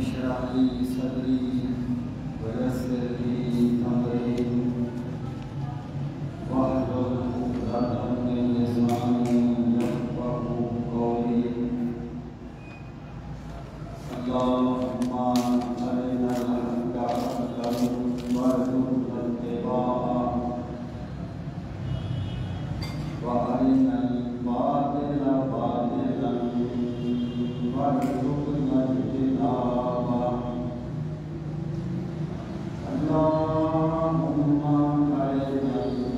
اشرح لي صدري ويسر لي أمري واحلل عقدة من لساني يفقهوا قولي اللهم أرنا الحق حقا وارزقنا اتباعه وأرنا الباطل باطلا وارزقنا اجتنابه اللهم أرنا الأشياء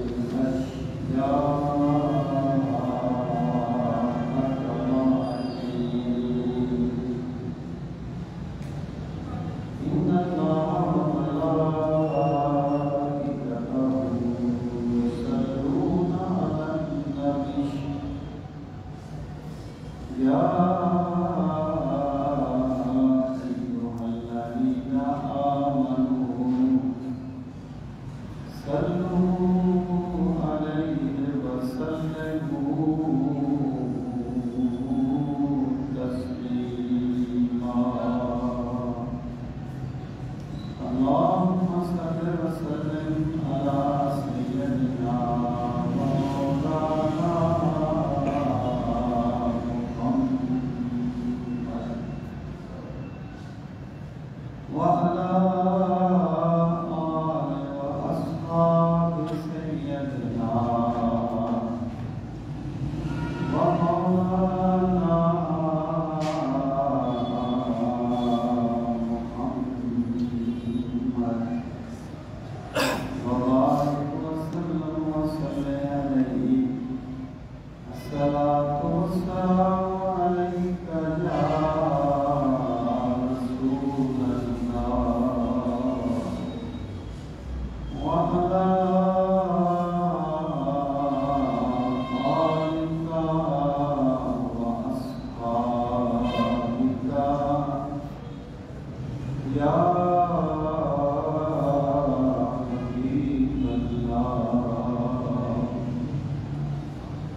إن الله وملائكته يصلون على النبي يا أيها الذين آمنوا صلوا عليه وسلموا تسليما اللهم صل وسلم على سيدنا مولانا محمد وعلى آل وأصحاب سيدنا ومولانا وبارك وسلم وصلى عليه الصلاة والسلام عليك يا رسول الله وعلى آلك وأصحابك يا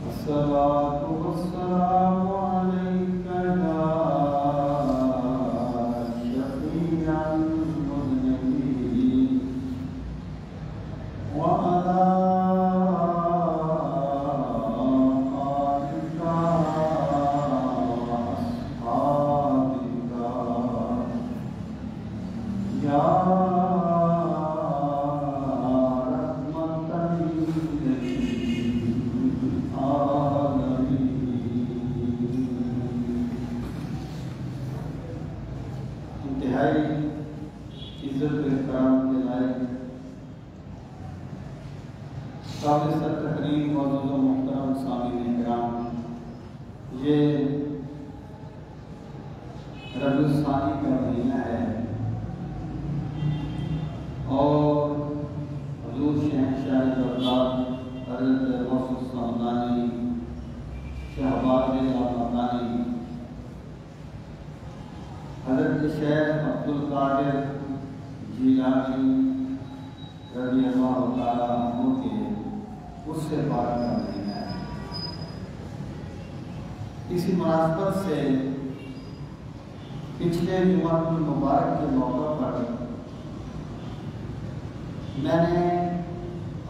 الصلاة والسلام عليك يا شفيع المذنبين وعلى آلك وأصحابك يا انتہائی عزت و احترام کے لائق قابل سر تقریم معزز و محترم سامعین کرام، یہ ربیع الثانی کا مہینہ ہے اور حضور شہنشاہ بغداد حضرت غوث السمدانی شہباز لامکانی حضرت شیخ عبدالقادر جیلانی رضی اللہ تعالیٰ عنہ کے اس سے بات کا مہینہ ہے۔ اسی مناسبت سے پچھلے جمعہ المبارک کے موقع پر میں نے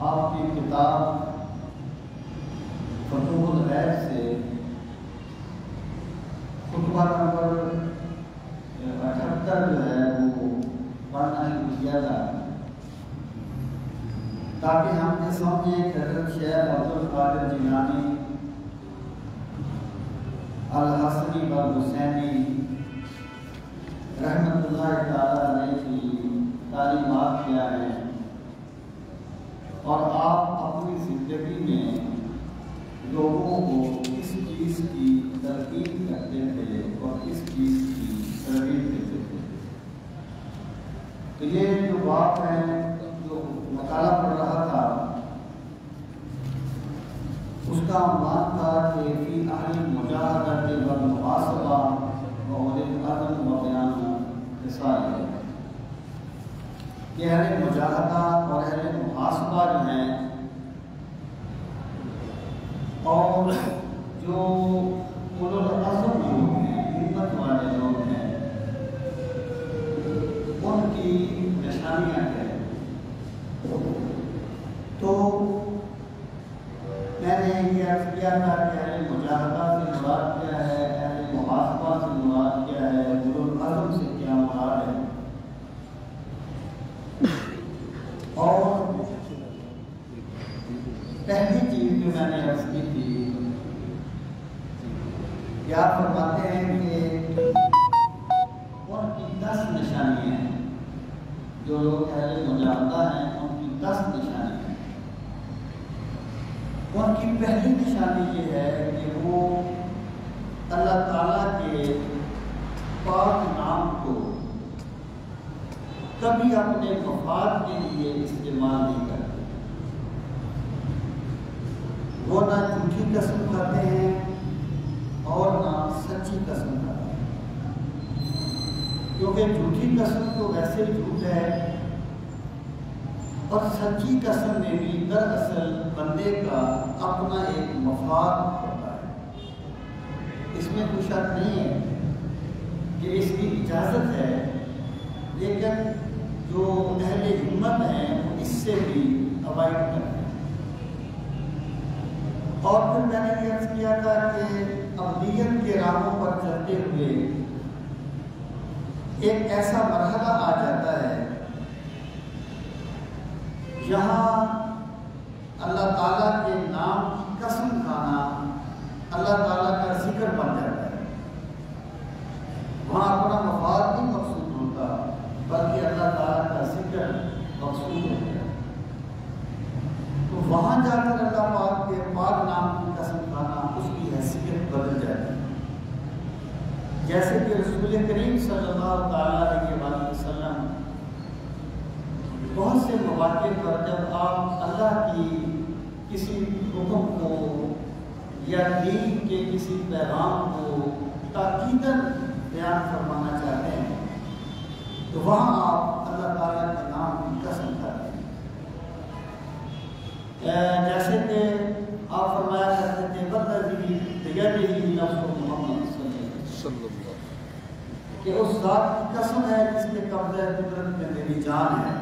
آپ کی کتاب فتوح الغیب سے خطبہ نمبر 78 جو ہے وہ پڑھنا ہی کیا تھا تاکہ ہم نے سمجھیں کہ حضرت شیخ عبدالقادر جیلانی الحسنی والحسینی رحمۃ اللہ تعالیٰ علیہ کی تعلیمات کیا ہیں اور آپ اپنی زندگی میں لوگوں کو کس چیز کی ترغیب کرتے تھے اور کس چیز کی ترغیب دیتے تھے۔ تو یہ جو بات ہے جو مطالعہ پڑھ رہا تھا اس کا عنوان تھا کہ فی اہل المجاہدۃ والمحاسبہ وأولی العزم وبیان رسالہ، کہ اہل مجاہدہ اور اہل محاسبہ جو ہیں اور جو اولو العزم لوگ ہیں، ہمت والے لوگ ہیں، نشانیاں کیا ہیں؟ تو میں نے یہ عرض کیا تھا کہ اہل مجاہدہ سے مراد کیا ہے، اہل محاسبہ سے مراد کیا ہے، العزم سے کیا مراد ہے. اور پہلی چیز جو میں نے عرض کی تھی کہ آپ فرماتے ہیں کہ ان کی 10 نشانیاں ہیں. جو لوگ اہل مجاہدہ ہیں ان کی 10 نشانیاں ہیں. ان کی پہلی نشانی یہ ہے کہ وہ اللہ تعالیٰ کے پاک نام کو کبھی اپنے مفاد کے لیے استعمال نہیں کرتے. وہ نہ جھوٹی قسم کھاتے ہیں اور نہ سچی قسم کھاتے ہیں، کیونکہ جھوٹی قسم تو ویسے ہی جھوٹ ہے، اور سچی قسم میں بھی دراصل بندے کا اپنا ایک مفاد ہوتا ہے. اس میں کوئی شک نہیں ہے کہ اس کی اجازت ہے، لیکن جو اہل ہمت ہیں وہ اس سے بھی اوائڈ کرتے ہیں. اور پھر میں نے یہ عرض کیا تھا کہ ابدیت کے راہوں پر چلتے ہوئے ایک ایسا مرحلہ آ جاتا ہے جہاں اللہ تعالیٰ کے نام کی قسم کھانا اللہ تعالیٰ کا ذکر بن جاتا ہے. وہاں اپنا مفاد نہیں مقصود ہوتا بلکہ اللہ تعالیٰ کا ذکر مقصود ہوتا ہے. تو وہاں جا کر اللہ پاک کے پاک نام کی قسم کھانا اس کی حیثیت بدل جاتی ہے. جیسے کہ رسول کریم صلی اللہ تعالیٰ علیہ وسلم بہت سے مواقع پر جب آپ اللہ کی کسی حکم کو یا دین کے کسی پیغام کو تاکیداً بیان فرمانا چاہتے ہیں تو وہاں آپ اللہ تعالیٰ کے نام کی قسم کرتے ہیں. جیسے کہ آپ فرمایا کرتے تھے والذی بیدہ نفس محمد صلی اللہ علیہ وسلم کہ اس ذات کی قسم ہے جس کے قبضہ قدرت میں میری جان ہے.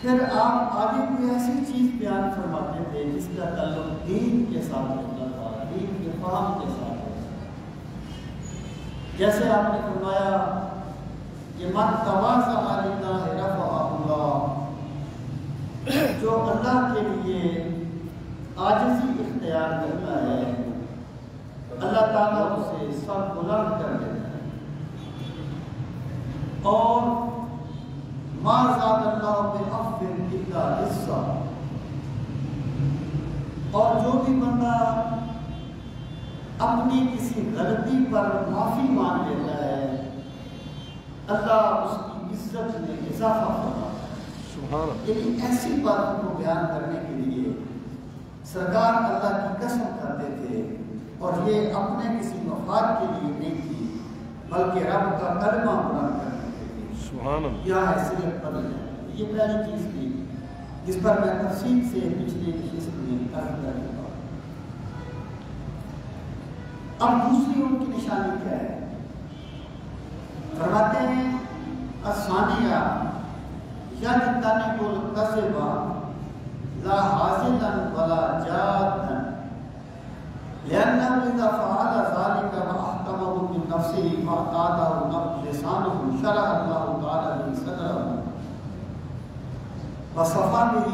پھر آپ آگے کوئی ایسی چیز بیان فرماتے تھے جس کا تعلق دین کے ساتھ ہوتا تھا، دین کے فہم کے ساتھ ہوتا تھا. جیسے آپ نے فرمایا کہ من تواضع للہ رفعہ اللہ، جو اللہ کے لیے عاجزی اختیار کرتا ہے اللہ تعالیٰ اسے سر بلند کر دیتا ہے. اور ما زاد اللہ بعفو الا عزا، اور جو بھی بندہ اپنی کسی غلطی پر معافی مانگ لیتا ہے اللہ اس کی عزت میں اضافہ فرماتا ہے. لیکن ایسی باتوں کو بیان کرنے کے لیے سرکار اللہ کی قسم کرتے تھے اور یہ اپنے کسی مفاد کے لیے نہیں تھی بلکہ رب کا کلمہ بلند کرنے کے لیے. کیا حیثیت بدل ہے. یہ پہلی چیز تھی جس پر میں تفصیل سے پچھلے نشست میں عرض کر چکا ہوں. اب دوسری ان کی نشانی کیا ہے؟ فرماتے ہیں الثانیہ یجتنب الکذب لا حاصلا ولا جادا لأنه إذا فعل ذلك وأحكمه من نفسه فاعتاده لسانه شرع الله تعالى به صدره وصفى به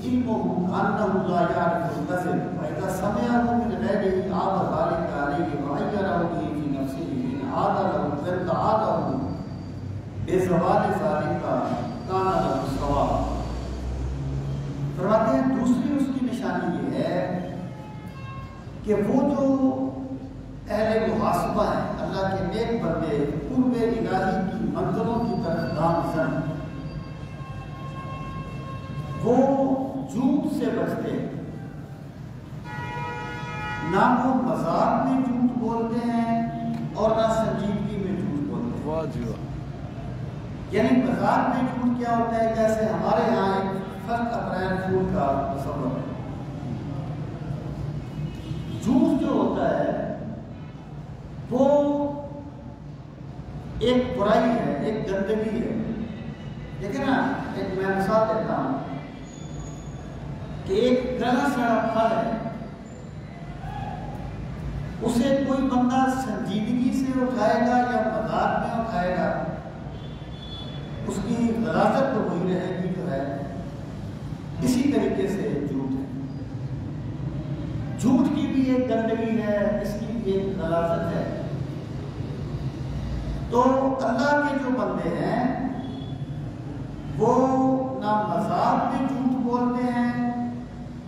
علمه أنه لا يعرف الكذب وإذا سمعه من غيره عاد ذلك عليه وغيره به في نفسه إن عاد له عاده بزوال ذلك كان له الصواب. فرماتے ہیں دوسری اس کی نشانی یہ ہے کہ وہ جو اہل محاسبہ ہیں اللہ کے نیک بندے قرب الہی کی منزلوں کی طرف گامزن وہ جھوٹ سے بچتے ہیں. نہ وہ مذاق میں جھوٹ بولتے ہیں اور نہ سنجیدگی میں جھوٹ بولتے ہیں. یعنی مذاق میں جھوٹ کیا ہوتا ہے؟ جیسے ہمارے یہاں ایک فرق اپریل فول کا تصور ہے. جھوٹ جو ہوتا ہے وہ ایک برائی ہے، ایک گندگی ہے. دیکھیں نا، ایک میں مثال دیتا ہوں کہ ایک گلا سڑا پھل ہے، اسے کوئی بندہ سنجیدگی سے اٹھائے گا یا مذاق میں اٹھائے گا، اس کی غلاظت تو وہی رہے گی جو ہے۔ اسی طریقے سے جھوٹ ہے، جھوٹ کی بھی ایک گندگی ہے، اس کی بھی ایک غلاظت ہے۔ تو اللہ کے جو بندے ہیں وہ نہ مذاق میں جھوٹ بولتے ہیں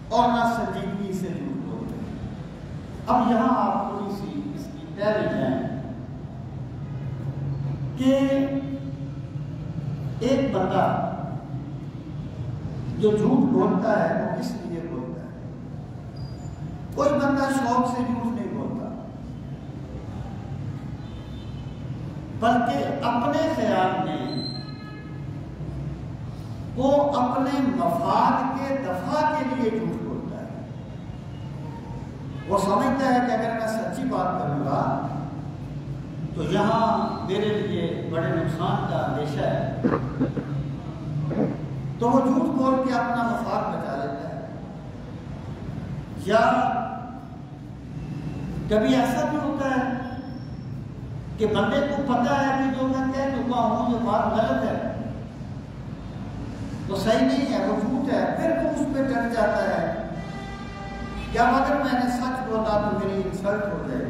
اور نہ سنجیدگی سے جھوٹ بولتے ہیں۔ اب یہاں آپ تھوڑی سی اس کی تحریر ہیں کہ ایک بندہ جو جھوٹ بولتا ہے وہ کس لیے بولتا ہے؟ کوئی بندہ شوق سے جھوٹ نہیں بولتا، بلکہ اپنے خیال میں وہ اپنے مفاد کے دفاع کے لیے جھوٹ بولتا ہے۔ وہ سمجھتا ہے کہ اگر میں سچی بات کروں گا تو یہاں میرے لیے بڑے نقصان کا اندیشہ ہے، تو وہ جھوٹ بول کے اپنا مفاد بچا لیتا ہے۔ یا کبھی ایسا بھی ہوتا ہے کہ بندے کو پتا ہے کہ جو میں کہہ چکا ہوں یہ بات غلط ہے، تو صحیح نہیں ہے، وہ جھوٹ ہے، پھر وہ اس پہ ڈٹ جاتا ہے کیا اگر میں نے سچ بولا تو میری انسلٹ ہو جائے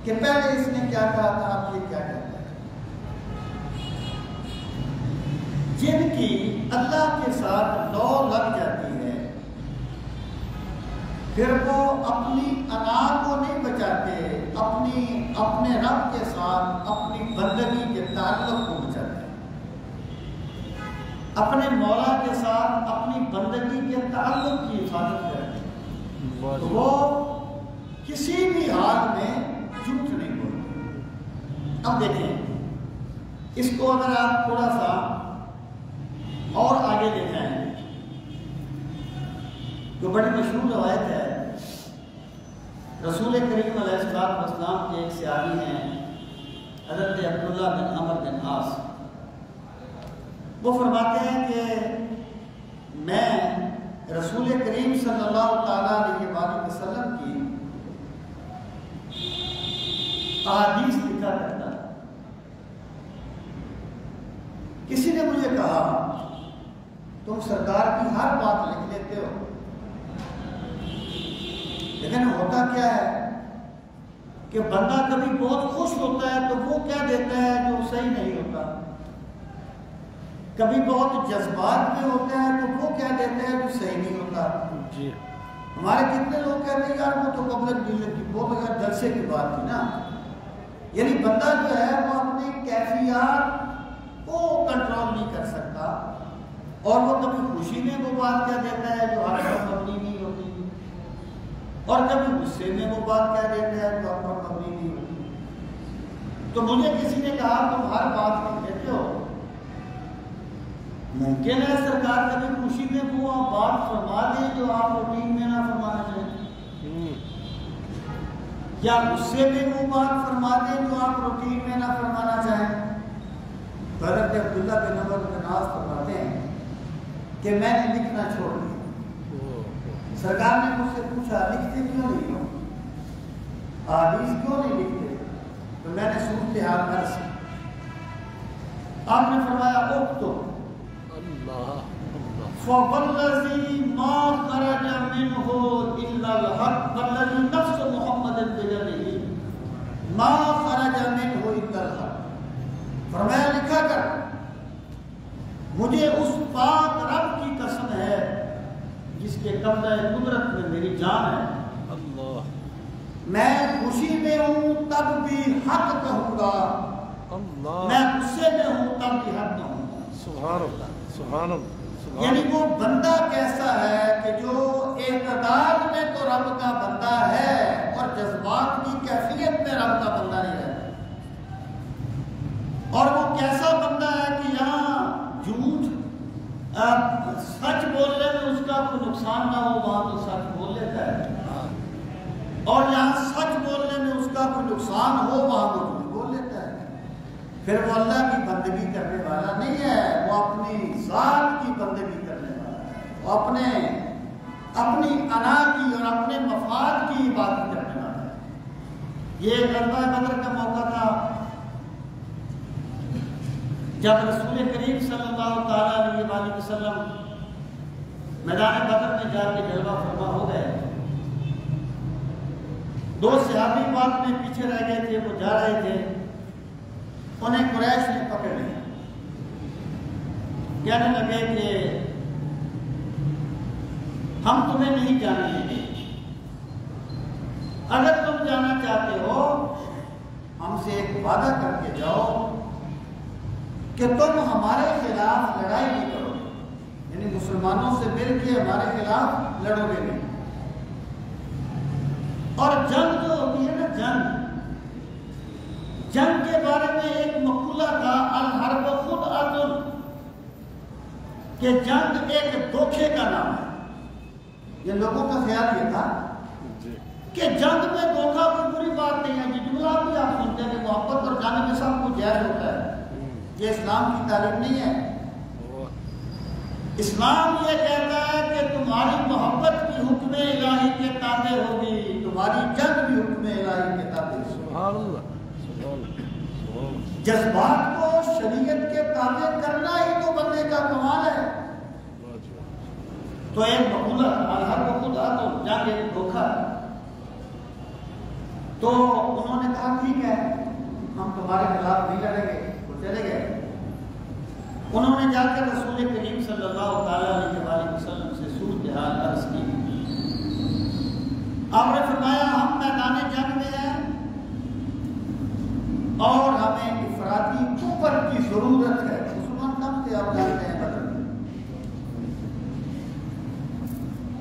کہ پہلے اس نے کیا کہا تھا، اب یہ کیا کہتا ہے۔ جن کی اللہ کے ساتھ لو لگ جاتی ہے پھر وہ اپنی انا کو نہیں بچاتے، اپنے رب کے ساتھ اپنی بندگی کے تعلق کو بچاتے ہیں، اپنے مولا کے ساتھ اپنی بندگی کے تعلق کی حفاظت کرتے ہیں، تو وہ کسی بھی حال میں جھوٹ نہیں بولتے۔ اب دیکھیں اس کو اگر آپ تھوڑا سا اور آگے دیکھیں، جو بڑی مشہور روایت ہے، رسول کریم علیہ السلام کے ایک صحابی ہیں حضرت عبداللہ بن عمر بن عاص، وہ فرماتے ہیں کہ میں رسول کریم صلی اللہ تعالیٰ علیہ وآلہ وسلم کی احادیث لکھا کرتا تھا۔ کسی نے مجھے کہا تم سرکار کی ہر بات لکھ لیتے ہو، لیکن ہوتا کیا ہے کہ بندہ کبھی بہت خوش ہوتا ہے تو وہ کہہ دیتا ہے جو صحیح نہیں ہوتا، کبھی بہت جذبات میں ہوتا ہے تو وہ کہہ دیتا ہے جو صحیح نہیں ہوتا۔ جی ہمارے کتنے لوگ کہتے ہیں یار وہ تو پبلک ڈیلر کی وہ بغیر جلسے کی بات تھی نا، یعنی بندہ جو ہے وہ اپنی کیفیات کو کنٹرول نہیں کر سکتا، اور وہ کبھی خوشی میں وہ بات کہہ دیتا ہے جو ہر وقت مبنی نہیں ہوتی، اور کبھی غصے میں وہ بات کہہ دیتا ہے جو ہر وقت مبنی نہیں ہوتی۔ تو مجھے کسی نے کہا تم ہر بات میں کہتے ہو، ممکن ہے سرکار کبھی خوشی میں وہ بات فرما دیں جو آپ روٹین میں نہ فرمانا چاہیں، یا غصے میں وہ بات فرما دیں جو آپ روٹین میں نہ فرمانا چاہیں۔ حضرت عبداللہ بن عمر بن عاص فرماتے ہیں کہ میں نے لکھنا چھوڑ دیا۔ سرکار نے مجھ سے پوچھا لکھتے کیوں نہیں ہو، احادیث کیوں نہیں لکھتے، تو میں نے صورتحال عرض کی۔ آپ نے فرمایا اکتب فوالذی ما خرج منہ الا الحق والذی نفس محمد بیدہ ما خرج منہ الا الحق۔ فرمایا لکھا کر، مجھے اس پاک رب کی قسم ہے جس کے قبضہ قدرت میں میری جان ہے، اللہ میں خوشی میں ہوں تب بھی حق کہوں گا، اللہ میں غصے میں ہوں تب بھی حق کہوں گا۔ سبحان اللہ سبحان اللہ۔ یعنی وہ بندہ کیسا ہے کہ جو اعتدال میں تو رب کا بندہ ہے اور جذبات کی کیفیت میں رب کا بندہ نہیں ہے، اور وہ کیسا بندہ ہے کہ یہاں جھوٹ سچ بولنے میں اس کا کوئی نقصان نہ ہو وہاں تو سچ بول لیتا ہے، اور یہاں سچ بولنے میں اس کا کوئی نقصان ہو وہاں تو جھوٹ بول لیتا ہے۔ پھر وہ اللہ کی بندگی کرنے والا نہیں ہے، وہ اپنی ذات کی بندگی کرنے والا ہے، وہ اپنی انا کی اور اپنے مفاد کی عبادت کرنے والا ہے۔ یہ غزوہ بدر کا موقع تھا جب رسول کریم صلی اللہ تعالیٰ علیہ وآلہ وسلم میدان بدر میں جا کے جلوہ فرما ہو گئے۔ 2 صحابی بعد میں پیچھے رہ گئے تھے، وہ جا رہے تھے، انہیں قریش نے پکڑ لیا، کہنے لگے کہ ہم تمہیں نہیں جانے دیں گے، اگر تم جانا چاہتے ہو ہم سے ایک وعدہ کر کے جاؤ کہ تم ہمارے خلاف لڑائی نہیں کرو گے، یعنی مسلمانوں سے مل کے ہمارے خلاف لڑو گے نہیں۔ اور جنگ جو ہوتی ہے نا، جنگ کے بارے میں ایک مقولہ تھا، الحرب خدعۃ، کہ جنگ ایک دھوکے کا نام ہے۔ یہ لوگوں کا خیال یہ تھا کہ جنگ میں دھوکہ کوئی بری بات نہیں ہے، یہ جملہ بھی آپ سنتے ہیں کہ محبت اور جنگ میں سب کچھ جائز ہوتا ہے، یہ اسلام کی تعلیم نہیں ہے۔ اسلام یہ کہتا ہے کہ تمہاری محبت بھی حکم الہی کے تابع ہوگی، تمہاری جنگ بھی حکم الہی کے تابع ہوگی۔ سبحان اللہ۔ جذبات کو شریعت کے تابع کرنا ہی تو بندے کا کمال ہے۔ تو ایک مقولہ الحرب خدعۃ، جنگ ایک دھوکہ۔ تو انہوں نے کہا ٹھیک ہے ہم تمہارے خلاف نہیں لڑیں گے، وہ چلے گئے۔ انہوں نے جا کر رسول کریم صلی اللہ تعالیٰ علیہ وآلہ وسلم سے صورتحال عرض کی۔ آپ نے فرمایا ہم میدان جنگ میں ہیں اور ہمیں افراطی کوپر کی ضرورت ہے۔ مسلمان کم تھے، آپ جانتے ہیں بدر میں،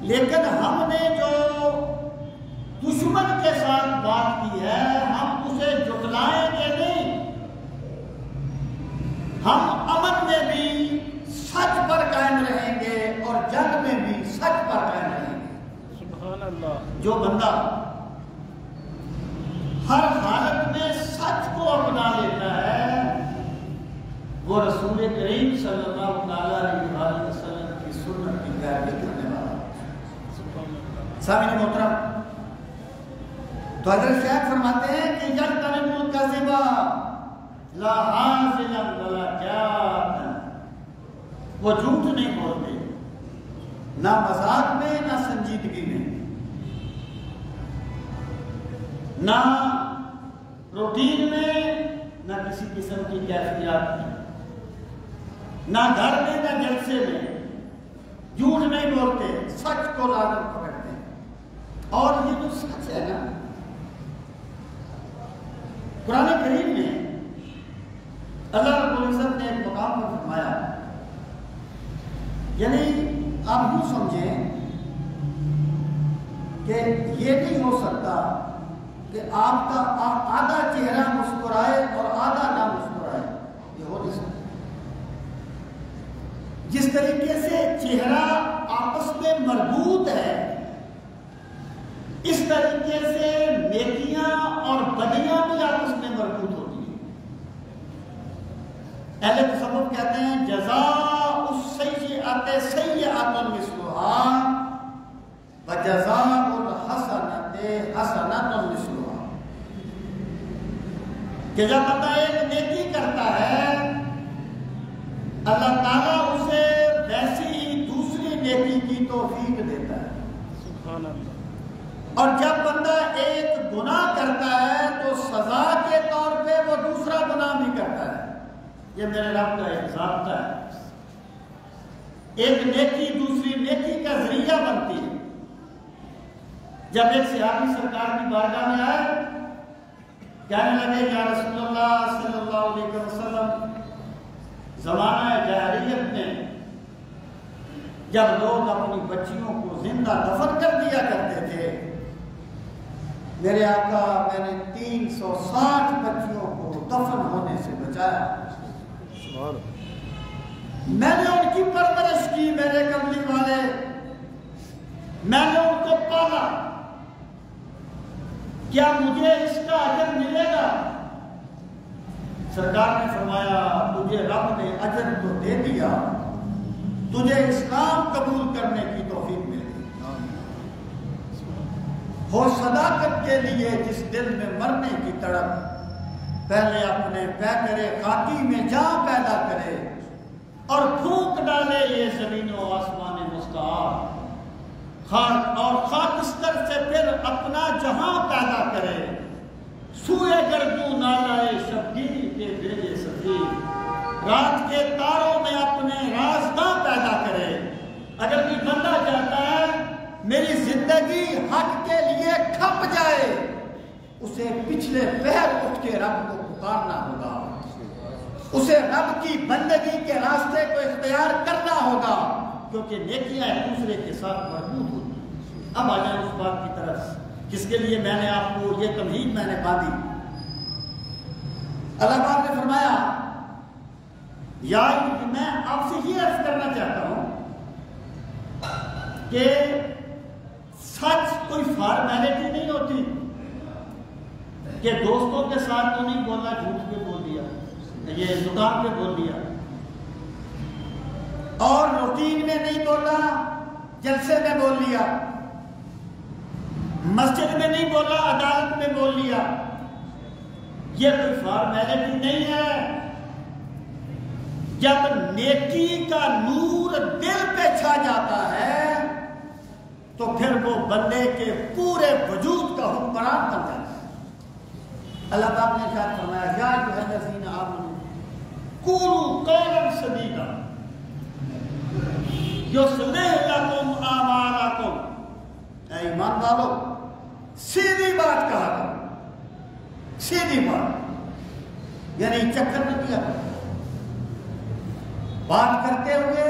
لیکن ہم نے جو دشمن کے ساتھ بات کی ہے ہم اسے جھٹلائیں گے نہیں، ہم امن میں بھی سچ پر قائم رہیں گے اور جنگ میں بھی سچ پر قائم رہیں گے۔ سبحان اللہ۔ جو بندہ ہر حالت میں سچ کو اپنا لیتا ہے وہ رسول کریم صلی اللہ تعالیٰ علیہ وآلہ وسلم کی سنت کی پیروی کرنے والا۔ سامعین محترم، تو حضرت شیخ فرماتے ہیں کہ یجتنب الکذب لا حاضلا ولا جادا، وہ جھوٹ نہیں بولتے، نہ مذاق میں نہ سنجیدگی میں، نہ روٹین میں نہ کسی قسم کی کیفیات میں، نہ گھر میں نہ جلسے میں، جھوٹ نہیں بولتے، سچ کو لازم پکڑتے ہیں۔ اور یہ جو سچ ہے نا، قرآن کریم میں اللہ رب العزت نے ایک مقام پر فرمایا، یعنی آپ یوں سمجھیں کہ یہ نہیں ہو سکتا کہ آپ کا آدھا چہرہ مسکرائے اور آدھا نہ مسکرائے، یہ ہو نہیں سکتا۔ جس طریقے سے چہرہ آپس میں مربوط ہے، اس طریقے سے نیکیاں اور بدیاں بھی آپس میں مربوط ہوتی ہیں۔ اہل تصوف کہتے ہیں جزاء السیئۃ سیئۃ مثلھا وجزاء الحسنۃ حسنۃ مثلھا، کہ جب بندہ ایک نیکی کرتا ہے اللہ تعالیٰ اسے ویسی دوسری نیکی کی توفیق دیتا ہے۔ سبحان اللہ۔ اور جب بندہ ایک گناہ کرتا ہے تو سزا کے طور پہ وہ دوسرا گناہ بھی کرتا ہے۔ یہ میرے رب کا ایک ضابطہ ہے، ایک نیکی دوسری نیکی کا ذریعہ بنتی ہے۔ جب ایک صحابی سرکار کی بارگاہ میں آئے، کہنے لگے یا رسول اللہ صلی اللہ علیہ وسلم، زمانہ جاہلیت میں جب لوگ اپنی بچیوں کو زندہ دفن کر دیا کرتے تھے، میرے آقا میں نے 360 بچیوں کو دفن ہونے سے بچایا، میں نے ان کی پرورش کی، میرے کملی والے، میں نے ان کو پالا، کیا مجھے اس کا اجر ملے گا؟ سرکار نے فرمایا تجھے رب نے اجر تو دے دیا، تجھے اسلام قبول کرنے کی توفیق مل گئی۔ ہو صداقت کے لیے جس دل میں مرنے کی تڑپ، پہلے اپنے پیکرے خاکی میں جان پیدا کرے اور پھونک ڈالے یہ زمین و آسمان مستعار، اور خاکستر سے پھر اپنا جہاں پیدا کرے، سوئے گردوں نالائے شبگیر کے بھیجے سفیر، رات کے تاروں میں اپنے رازداں پیدا کرے۔ اگر کوئی بندہ چاہتا ہے میری زندگی حق کے لیے کھپ جائے، اسے پچھلے پہر اٹھ کے رب کو پکارنا ہوگا، اسے رب کی بندگی کے راستے کو اختیار کرنا ہوگا، کیونکہ نیکیاں ایک دوسرے کے ساتھ مربوط ہوتی ہیں۔ اب آ جائیں اس بات کی طرف جس کے لیے میں نے آپ کو یہ تمہید میں نے باندھی۔ اللہ پاک نے فرمایا یا میں آپ سے یہ عرض کرنا چاہتا ہوں کہ سچ کوئی فارمیلٹی نہیں ہوتی کہ دوستوں کے ساتھ تو نہیں بولنا، جھوٹ پہ بول دیا، یہ زکام پہ بول دیا، اور روٹین میں نہیں بولا، جلسے میں بول لیا، مسجد میں نہیں بولا، عدالت میں بول لیا۔ یہ کوئی فارمیلٹی نہیں ہے۔ جب نیکی کا نور دل پہ چھا جاتا ہے تو پھر وہ بندے کے پورے وجود کا حکمران بن جاتا ہے۔ اللہ پاک نے ارشاد فرمایا یا ایھا الذین آمنوا قولوا قولا سدیدا یصلح لکم اعمالکم، اے ایمان والو سیدھی بات کہا کرو، سیدھی بات، یعنی چکر نہ کیا کرو، بات کرتے ہوئے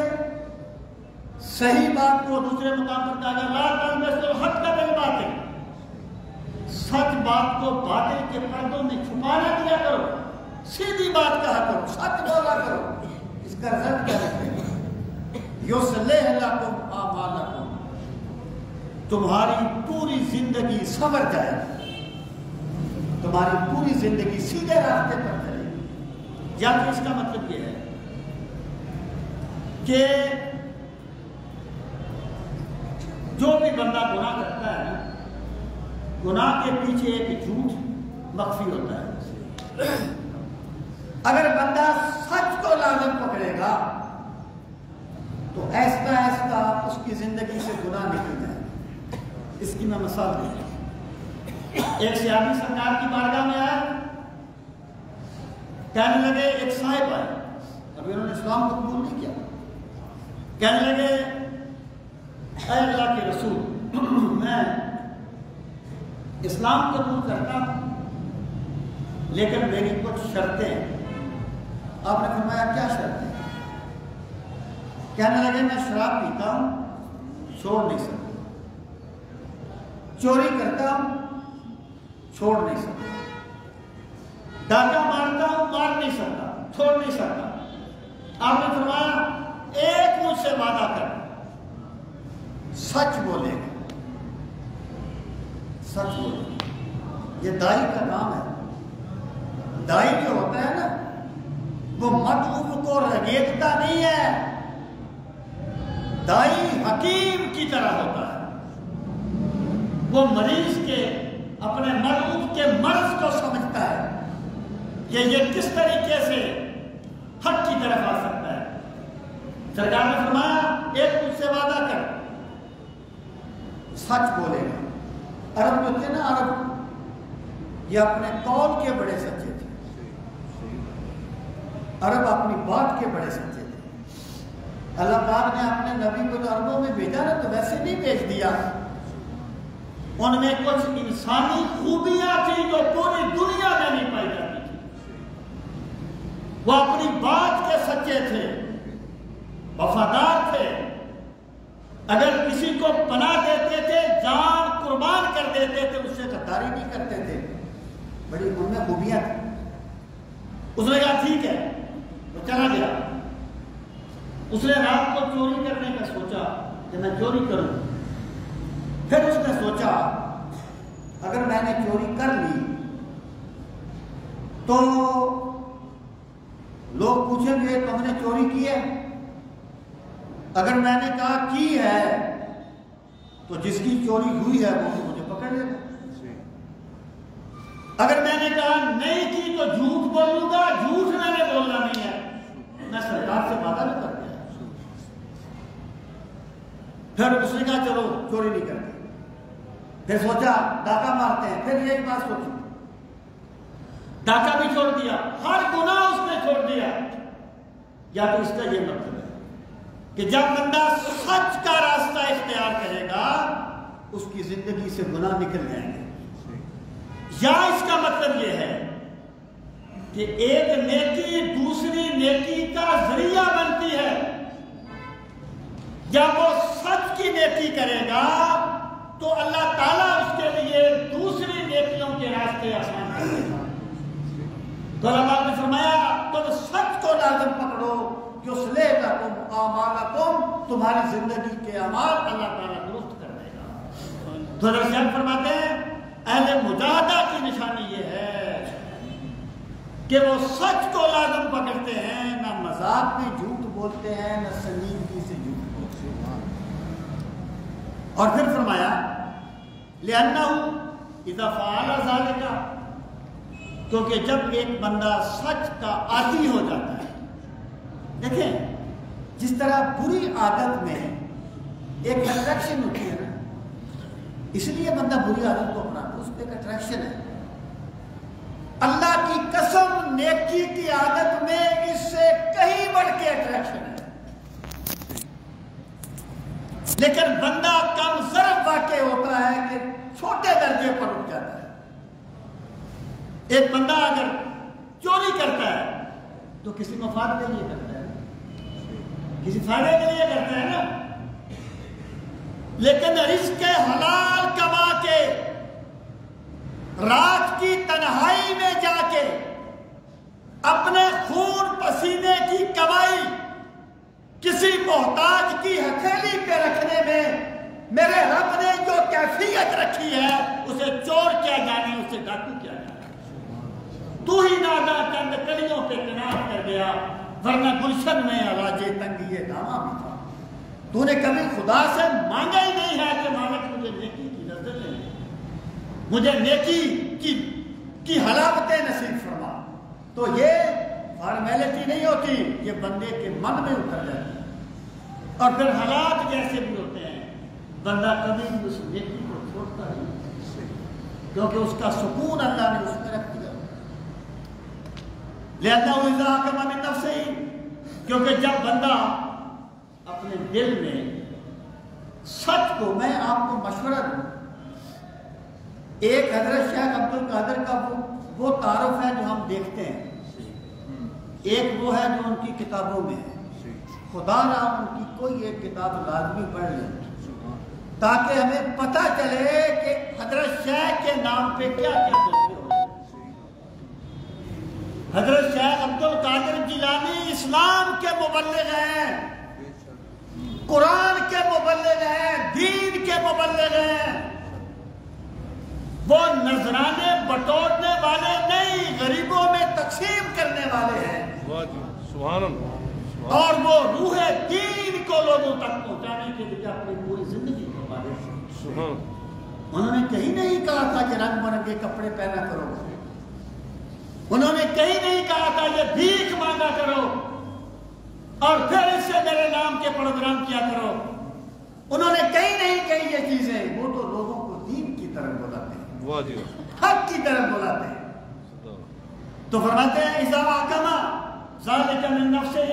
صحیح بات کو دوسرے مقام پر کہا لا تلبسوا الحق بالباطل، سچ بات کو باطل کے پردوں میں چھپا نہ دیا کرو، سیدھی بات کہا کرو، سچ بولا کرو۔ اس کا رزلٹ کیا ہے؟ یصلح لکم اعمالکم، تمہاری پوری زندگی سنور جائے، تمہاری پوری زندگی سیدھے راستے پر چلے۔ یا تو اس کا مطلب یہ ہے کہ جو بھی بندہ گناہ کرتا ہے نا، گناہ کے پیچھے ایک جھوٹ مخفی ہوتا ہے۔ اگر بندہ سچ کو لازم پکڑے گا تو ایسا ایسا اس کی زندگی سے گناہ نکل جائے گا۔ اس کی میں مثال دوں گا۔ ایک صحابی سرکار کی بارگاہ میں آئے، کہنے لگے، ایک صاحب آئے، ابھی انہوں نے اسلام کو قبول نہیں کیا، کہنے لگے اے اللہ کے رسول، میں اسلام قبول کرتا ہوں لیکن میری کچھ شرطیں ہیں۔ آپ نے فرمایا کیا شرطیں؟ کہنے لگے میں شراب پیتا ہوں، چھوڑ نہیں سکتا، چوری کرتا ہوں، چھوڑ نہیں سکتا، ڈاکہ مارتا ہوں، مار نہیں سکتا، چھوڑ نہیں سکتا۔ آپ نے فرمایا ایک مجھ سے وعدہ کر، سچ بولے گا، سچ بولے گا۔ یہ دائی کا کام ہے۔ دائی جو ہوتا ہے نا، وہ مطلوب کو رگیدتا نہیں ہے، دائی حکیم کی طرح ہوتا ہے۔ وہ مریض کے اپنے مطلوب کے مرض کو سمجھتا ہے کہ یہ کس طریقے سے حق کی طرف آ سکتا ہے۔ سرکار نے فرمایا ایک مجھ سے وعدہ کر، سچ بولے گا۔ عرب جو تھے نا، عرب یہ اپنے قول کے بڑے سچے تھے، عرب اپنی بات کے بڑے سچے تھے۔ اللہ پاک نے اپنے نبی کو جو عربوں میں بھیجا نا تو ویسے نہیں بھیج دیا، ان میں کچھ انسانی خوبیاں تھیں جو پوری دنیا میں نہیں پائی جاتی تھی۔ وہ اپنی بات کے سچے تھے، وفادار تھے، اگر کسی کو پناہ دیتے تھے جان قربان کر دیتے تھے، اس سے غداری نہیں کرتے تھے، بڑی ان میں خوبیاں تھیں۔ اس نے کہا ٹھیک ہے، وہ چلا گیا۔ اس نے رات کو چوری کرنے کا سوچا کہ میں چوری کروں، پھر اس نے سوچا اگر میں نے چوری کر لی تو اگر میں نے کہا کی ہے تو جس کی چوری ہوئی ہے وہ مجھے پکڑ لے گا. اگر میں نے کہا نہیں کی تو جھوٹ بولوں گا, جھوٹ میں نے بولنا نہیں ہے, میں سرکار سے وعدہ نہیں کر گیا. پھر اس نے کہا چلو چوری نہیں کرتے. پھر سوچا ڈاکہ مارتے ہیں, پھر یہی بات سوچی, ڈاکہ بھی چھوڑ دیا, ہر گناہ اس نے چھوڑ دیا. یا تو اس کا یہ مطلب ہے کہ جب بندہ سچ کا راستہ اختیار کرے گا اس کی زندگی سے گناہ نکل جائیں گے. یا اس کا مطلب یہ ہے کہ ایک نیکی دوسری نیکی کا ذریعہ بنتی ہے. جب وہ سچ کی نیکی کرے گا تو اللہ تعالیٰ اس کے لیے دوسری نیکیوں کے راستے آسان کر دے گا. تو اللہ نے فرمایا تم سچ کو لازم پکڑو, یصلح لکم اعمالکم, تمہاری زندگی کے اعمال اللہ تعالیٰ درست کر دے گا. تو حضرت صاحب فرماتے ہیں اہل مجاہدہ کی نشانی یہ ہے کہ وہ سچ کو لازم پکڑتے ہیں, نہ مذاق میں جھوٹ بولتے ہیں, نہ سنجیدگی سے جھوٹ بولتے ہیں. اور پھر فرمایا لأنه اذا فعل ذلك, کیونکہ جب ایک بندہ سچ کا عادی ہو جاتا ہے. دیکھیں جس طرح بری عادت میں ایک اٹریکشن ہوتی ہے نا, اس لیے بندہ بری عادت کو اپناتا ہے, اس پہ ایک اٹریکشن ہے. اللہ کی قسم نیکی کی عادت میں اس سے کہیں بڑھ کے اٹریکشن ہے. لیکن بندہ کم ضرب واقع ہوتا ہے کہ چھوٹے درجے پر اٹھ جاتا ہے. ایک بندہ اگر چوری کرتا ہے تو کسی مفاد کے لیے کرتا ہے, کسی فائدے کے لیے کرتا ہے نا. لیکن رزق حلال کما کے رات کی تنہائی میں جا کے اپنے خون پسینے کی کمائی کسی محتاج کی ہتھیلی پہ رکھنے میں میرے رب نے جو کیفیت رکھی ہے اسے چور کیا جانے, اسے ڈاکو کیا جانے. تو ہی نادا چند کلیوں پہ کنار کر گیا, ورنہ گلشن میں علاج تنگی یہ داماں بھی تھا. تو نے کبھی خدا سے مانگا ہی نہیں ہے کہ مالک مجھے نیکی کی لذت دے, مجھے نیکی کی حلاوتیں نصیب فرما. تو یہ فارمیلٹی نہیں ہوتی, یہ بندے کے من میں اتر جاتی ہے. اور پھر حالات جیسے بھی ہوتے ہیں بندہ کبھی بھی اس نیکی کو چھوڑتا نہیں, کیونکہ اس کا سکون اللہ نے اس میں رکھ دیا. لہذا اذا حکم من نفسہ, کیونکہ جب بندہ اپنے دل میں سچ کو, میں آپ کو مشورہ دوں, ایک حضرت شیخ عبد القادر کا وہ تعارف ہے جو ہم دیکھتے ہیں, ایک وہ ہے جو ان کی کتابوں میں ہے. خدا نہ ان کی کوئی ایک کتاب لازمی پڑھ لیں تاکہ ہمیں پتہ چلے کہ حضرت شیخ کے نام پہ کیا کیا ہوتے ہیں. حضرت شیخ عبد القادر جیلانی اسلام کے مبلغ ہیں, قرآن کے مبلغ ہیں, دین کے مبلغ ہیں. وہ نذرانے بٹورنے والے نہیں, غریبوں میں تقسیم کرنے والے ہیں. سبحان اللہ. اور وہ روح دین کو لوگوں تک پہنچانے کے لیے اپنی پوری زندگی کو والے. انہوں نے کہیں نہیں کہا تھا کہ رنگ برنگے کپڑے پہنا کرو, انہوں نے کہیں نہیں کہا تھا یہ بھیک مانگا کرو اور پھر اس سے میرے نام کے پروگرام کیا کرو. انہوں نے کہیں نہیں کہی یہ چیزیں. وہ تو لوگوں کو دین کی طرف بلاتے ہیں, حق کی طرف بلاتے ہیں. تو فرماتے ہیں اذا حکم ذلک من نفسہ,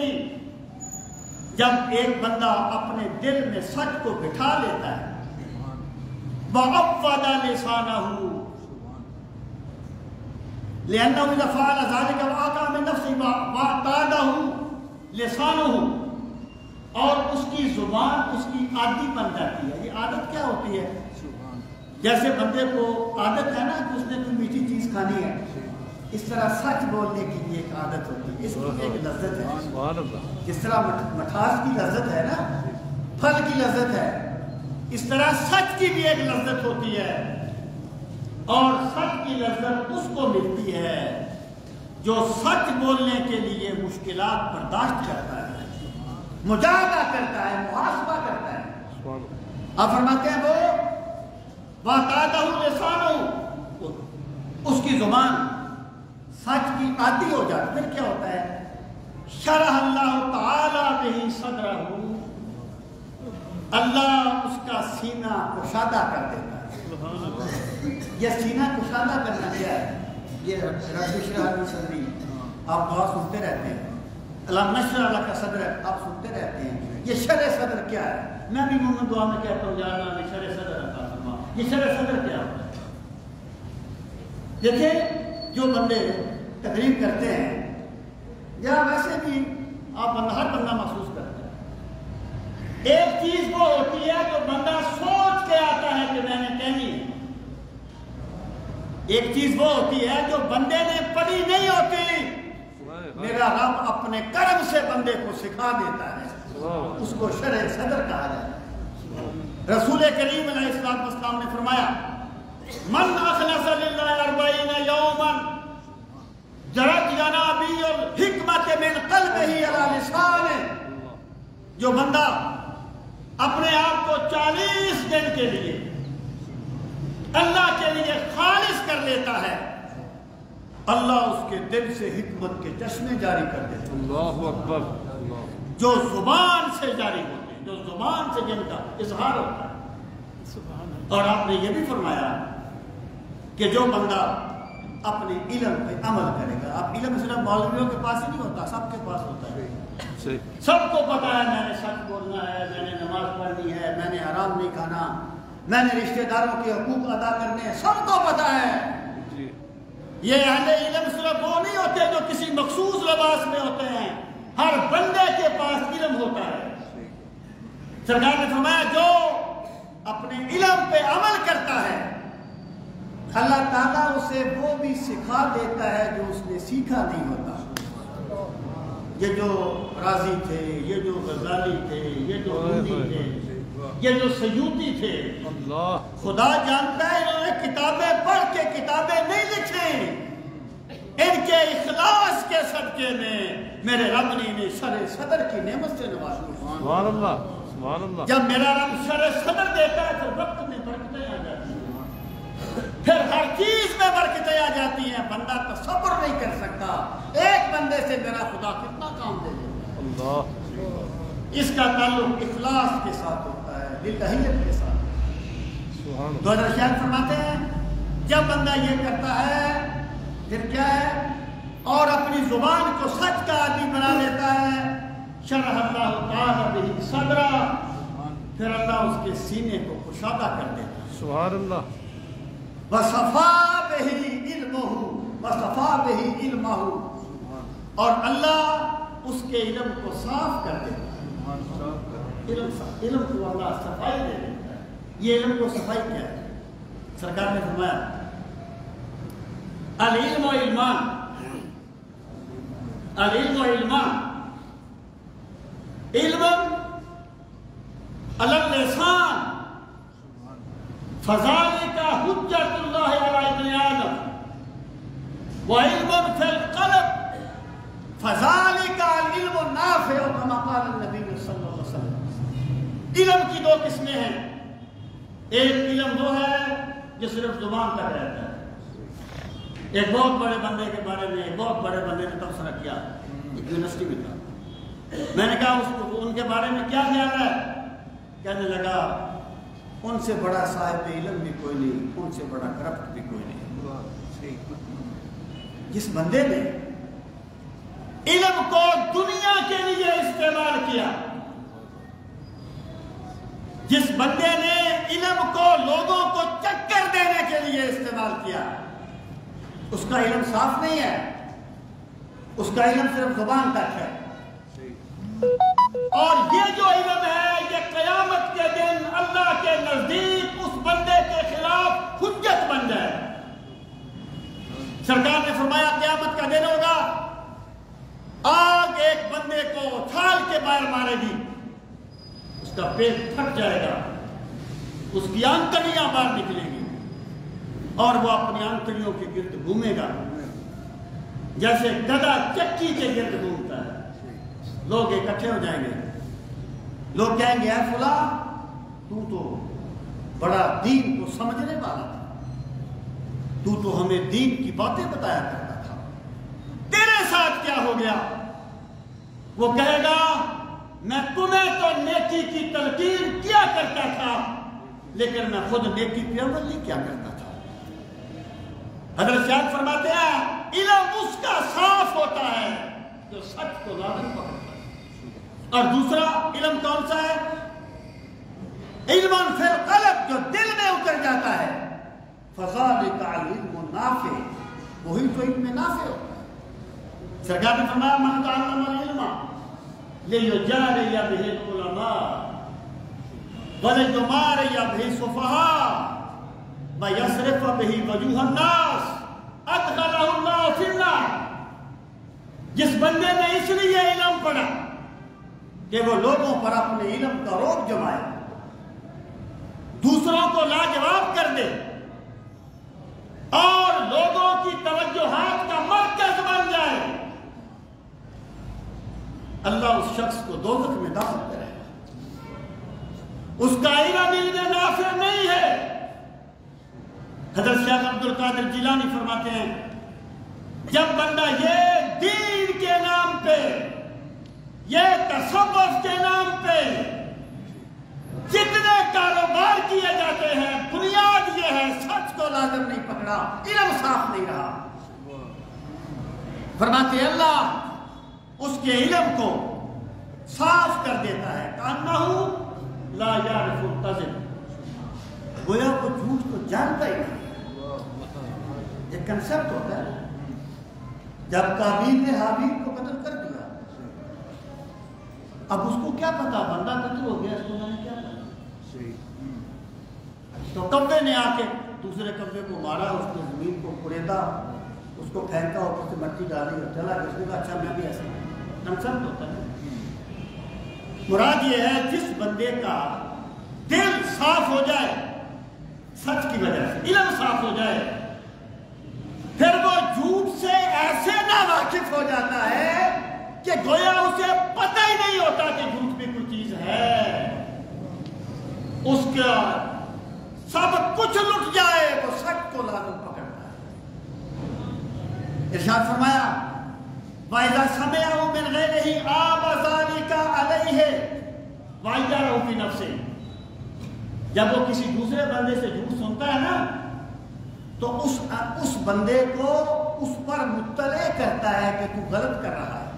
جب ایک بندہ اپنے دل میں سچ کو بٹھا لیتا ہے, وَعَفَّدَ لِسَانَهُ, لأنه إذا فعل ذلك وقع من نفسه واعتاده لسانه, اور اس کی زبان اس کی عادی بن جاتی ہے. یہ عادت کیا ہوتی ہے؟ جیسے بندے کو عادت ہے نا کہ اس نے کوئی میٹھی چیز کھانی ہے, اس طرح سچ بولنے کی بھی ایک عادت ہوتی ہے, اس کی ایک لذت ہے. جس طرح مٹھاس کی لذت ہے نا, پھل کی لذت ہے, اس طرح سچ کی بھی ایک لذت ہوتی ہے. اور سچ کی لذت اس کو ملتی ہے جو سچ بولنے کے لیے مشکلات برداشت کرتا ہے, مجاہدہ کرتا ہے، محاسبہ کرتا ہے۔ سبحان اللہ۔ آپ فرماتے ہیں وہ وَتَعَدَهُ لِسَانُهُ، اس کی زبان سچ کی عادی ہو جاتی، پھر کیا ہوتا ہے؟ شرح اللہ تعالی بہ صدرہ، اللہ اس کا سینہ کشادہ کر دیتا ہے۔ یہ سینہ کشادہ کرنا کیا ہے؟ یہ رب اشرح لی صدری آپ دعا سنتے رہتے ہیں، اللہم نشرح لک صدرک آپ سنتے رہتے ہیں۔ یہ شرح صدر کیا ہے؟ میں بھی منہ دعا میں کہتا ہوں یا اللہ شرح صدر عطا فرما۔ یہ شرح صدر کیا ہوتا ہے؟ دیکھیں جو بندے تقریر کرتے ہیں یا ویسے بھی آپ ہر بندہ محسوس کرتا ہے، ایک چیز وہ ہوتی ہے جو بندہ سوچ کے آتا ہے کہ میں نے کہنی ہے، ایک چیز وہ ہوتی ہے جو بندے نے پڑھی نہیں ہوتی، میرا رب اپنے کرم سے بندے کو سکھا دیتا ہے، اس کو شرح صدر کہا جاتا ہے۔ رسول کریم علیہ السلام نے فرمایا من اخلص للہ 40 یوما جرت ینابیع الحکمت من قلبہ علی لسانہ، جو بندہ اپنے آپ کو 40 دن کے لیے اللہ کے لیے خالص کر لیتا ہے، اللہ اس کے دل سے حکمت کے چشمے جاری کر دیتا ہے۔ اللہ اکبر۔ جو زبان سے جاری ہوتے ہیں، جو زبان سے جن کا اظہار ہوتا ہے۔ اور آپ نے یہ بھی فرمایا کہ جو بندہ اپنے علم پہ عمل کرے گا، اب علم صرف مولویوں کے پاس ہی نہیں ہوتا، سب کے پاس ہوتا ہے، سب کو پتا ہے میں نے سچ بولنا ہے، میں نے نماز پڑھنی ہے، میں نے حرام نہیں کھانا، میں نے رشتہ داروں کے حقوق ادا کرنے ہیں، سب کو پتا ہے۔ یہ اہل علم صرف وہ نہیں ہوتے جو کسی مخصوص لباس میں ہوتے ہیں، ہر بندے کے پاس علم ہوتا ہے۔ سرکار نے فرمایا جو اپنے علم پہ عمل کرتا ہے اللہ تعالیٰ اسے وہ بھی سکھا دیتا ہے جو اس نے سیکھا نہیں ہوتا۔ یہ جو رازی تھے، یہ جو غزالی تھے، یہ جو رومی تھے، یہ جو سیوطی تھے، خدا جانتا ہے انہوں نے کتابیں پڑھ کے کتابیں نہیں لکھی، ان کے اخلاص کے صدقے میں میرے رب نے انہیں شرح صدر کی نعمت سے نوازا۔ سبحان اللہ، سبحان اللہ۔ جب میرا رب شرح صدر دیتا ہے تو وقت میں برکتیں آ جاتی ہیں، پھر ہر چیز میں برکتیں آ جاتی ہیں، بندہ تصور نہیں کر سکتا ایک بندے سے میرا خدا کتنا کام دے دیتا ہے۔ اللہ، اس کا تعلق اخلاص کے ساتھ ہوتا ہے، للہیت کے ساتھ۔ دو حضرت شیخ فرماتے ہیں جب بندہ یہ کرتا ہے پھر کیا ہے، اور اپنی زبان کو سچ کا عادی بنا لیتا ہے، شرح اللہ تعالی بہ صدرہ، پھر اللہ اس کے سینے کو کشادہ کر دیتا ہے۔ سبحان اللہ۔ وَصَفَا بِهِ عِلْمُهُ وَصَفَا بِهِ عِلْمَهُ، اور اللہ اس کے علم کو صاف کر دیتا ہے۔ علم کو اللہ صفائی دے دیتا ہے۔ یہ علم کو صفائی کیا ہے؟ سرکار نے فرمایا العلم علمان، العلم علمان، علم علی اللسان فذلک حجت اللہ علی ابن آدم، وعلم فی القلب فذلک العلم النافع، کما قال النبی صلی اللہ علیہ وسلم۔ علم کی دو قسمیں ہیں، ایک علم وہ ہے جو صرف زبان تک رہتا ہے۔ ایک بہت بڑے بندے کے بارے میں ایک بہت بڑے بندے نے تبصرہ کیا، یونیورسٹی میں تھا، میں نے کہا اس کو ان کے بارے میں کیا خیال ہے؟ کہنے لگا ان سے بڑا صاحب علم بھی کوئی نہیں، ان سے بڑا کرپٹ بھی کوئی نہیں۔ جس بندے نے علم کو دنیا کے لیے استعمال کیا، جس بندے نے علم کو لوگوں کو چکر دینے کے لیے استعمال کیا، اس کا علم صاف نہیں ہے، اس کا علم صرف زبان تک ہے۔ اور یہ جو علم ہے یہ قیامت کے دن اللہ کے نزدیک اس بندے کے خلاف حجت بن جائے۔ سرکار نے فرمایا قیامت کا دن ہوگا، آگ ایک بندے کو اچھال کے باہر مارے گی، اس کا پیٹ پھٹ جائے گا، اس کی آنتڑیاں باہر نکلیں گی، اور وہ اپنی آنتڑیوں کے گرد گھومے گا جیسے گدھا چکی کے گرد گھومتا ہے۔ لوگ اکٹھے ہو جائیں گے، لوگ کہیں گے اے فلاں تو بڑا دین کو سمجھنے والا تھا، تو ہمیں دین کی باتیں بتایا کرتا تھا، تیرے ساتھ کیا ہو گیا؟ وہ کہے گا میں تمہیں تو نیکی کی تلقین کیا کرتا تھا لیکن میں خود نیکی پہ عمل نہیں کیا کرتا تھا۔ حضرت شیخ فرماتے ہیں علم اس کا صاف ہوتا ہے جو سچ کو لازم پکڑتا ہے، اور دوسرا علم کون سا ہے؟ علم فی القلب، جو دل میں اتر جاتا ہے، فذالک العلم النافع، وہی تو علم نافع ہوتا ہے۔ سرکار نے فرمایا من تعلم العلم لیجاری بہ العلماء ولیماری بہ السفہاء ویصرف بہ وجوہ الناس ادخلہ اللہ فی النار۔ جس بندے نے اس لیے علم پڑھا کہ وہ لوگوں پر اپنے علم کا روب جمائے، دوسروں کو لاجواب کر دے اور لوگوں کی توجہات کا مرکز بن جائے، اللہ اس شخص کو دوزخ میں داخل کرے گا۔ اس کا علم نافع نہیں ہے۔ حضرت شیخ عبد القادر جیلانی فرماتے ہیں جب بندہ یہ دین کے نام پہ، یہ تصوف کے نام پہ جتنے کاروبار کیے جاتے ہیں، بنیاد یہ ہے سچ کو لازم نہیں پکڑا، علم صاف نہیں رہا، فرماتے ہیں اللہ اس کے علم کو صاف کر دیتا ہے۔ کأنہ لا یعرف الکذب، گویا وہ جھوٹ کو جانتا ہی نہیں۔ یہ کنسپٹ ہوتا ہے، جب قابیل نے حابیل کو قتل کر دیا، اب اس کو کیا پتا بندہ قتل ہو گیا، اس کو میں نے کیا پتا؟ تو کبے نے آ کے دوسرے کبے کو مارا، اس کو زمین کو کڑیدا، اس کو پھینکا، اوپر سے مٹی ڈالی اور چلا گیا۔ اس نے کہا اچھا میں بھی ایسا کنسپٹ ہوتا ہے۔ مراد یہ ہے جس بندے کا دل صاف ہو جائے سچ کی وجہ سے، علم صاف ہو جائے، پھر وہ جھوٹ سے ایسے ناواقف ہو جاتا ہے کہ گویا اسے پتہ ہی نہیں ہوتا کہ جھوٹ بھی کوئی چیز ہے، اس کا سب کچھ لٹ جائے، وہ سچ کو لازم پکڑتا ہے۔ ارشاد فرمایا وَإِذَا سَمِعَهُ مِنْ غَيْرِهِ عَابَ ذَلِكَ عَلَيْهِ وَأَنْكَرَهُ فِي نَفْسِهِ۔ جب وہ کسی دوسرے بندے سے جھوٹ سنتا ہے نا تو اس بندے کو اس پر مطلع کرتا ہے کہ تو غلط کر رہا ہے،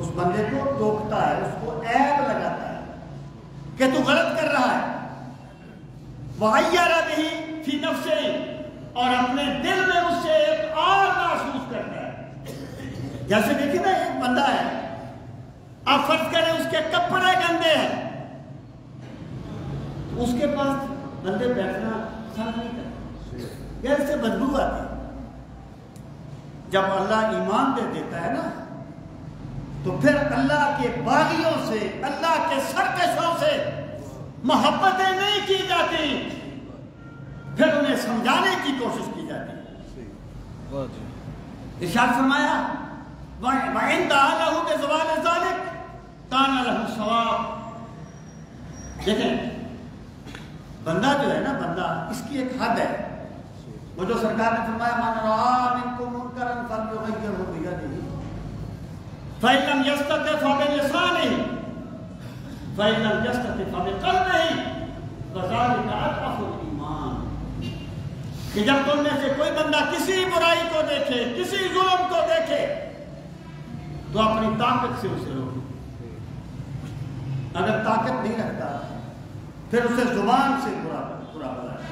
اس بندے کو ٹوکتا ہے، اس کو عیب لگاتا ہے کہ تو غلط کر رہا ہے۔ وَعَيَّرَ بِهِ فِي نَفْسِهِ، اور اپنے دل میں اس سے ایک اور محسوس کرتا ہے۔ جیسے دیکھیں نا ایک بندہ ہے، آپ فرض کریں اس کے کپڑے گندے ہیں، اس کے پاس بندے بیٹھنا پسند نہیں کرتے، یا اس سے بدبو آتی۔ جب اللہ ایمان دے دیتا ہے نا تو پھر اللہ کے باغیوں سے، اللہ کے سرکشوں سے محبتیں نہیں کی جاتی، پھر انہیں سمجھانے کی کوشش کی جاتی۔ ارشاد فرمایا وَإِنْ دَعَا لَهُ بِزَوَالِ ذَلِكَ كَانَ لَهُ ثَوَابٌ۔ دیکھیں بندہ جو ہے نا، بندہ اس کی ایک حد ہے، وہ جو سرکار نے فرمایا مَنْ رَأَىٰ مِنْكُمْ مُنْكَرًا فَلْيُغَيِّرْهُ بِيَدِهِ فَإِنْ لَمْ يَسْتَطِعْ فَبِلِسَانِهِ فَإِنْ لَمْ يَسْتَطِعْ فَبِقَلْبِهِ وَذَلِكَ أَضْعَفُ الْإِيمَانِ۔ کہ جب تم میں سے کوئی بندہ کسی برائی کو دیکھے، کسی ظلم کو دیکھے تو اپنی طاقت سے اسے روکو، اگر طاقت نہیں رکھتا پھر اسے زبان سے برا بلائے،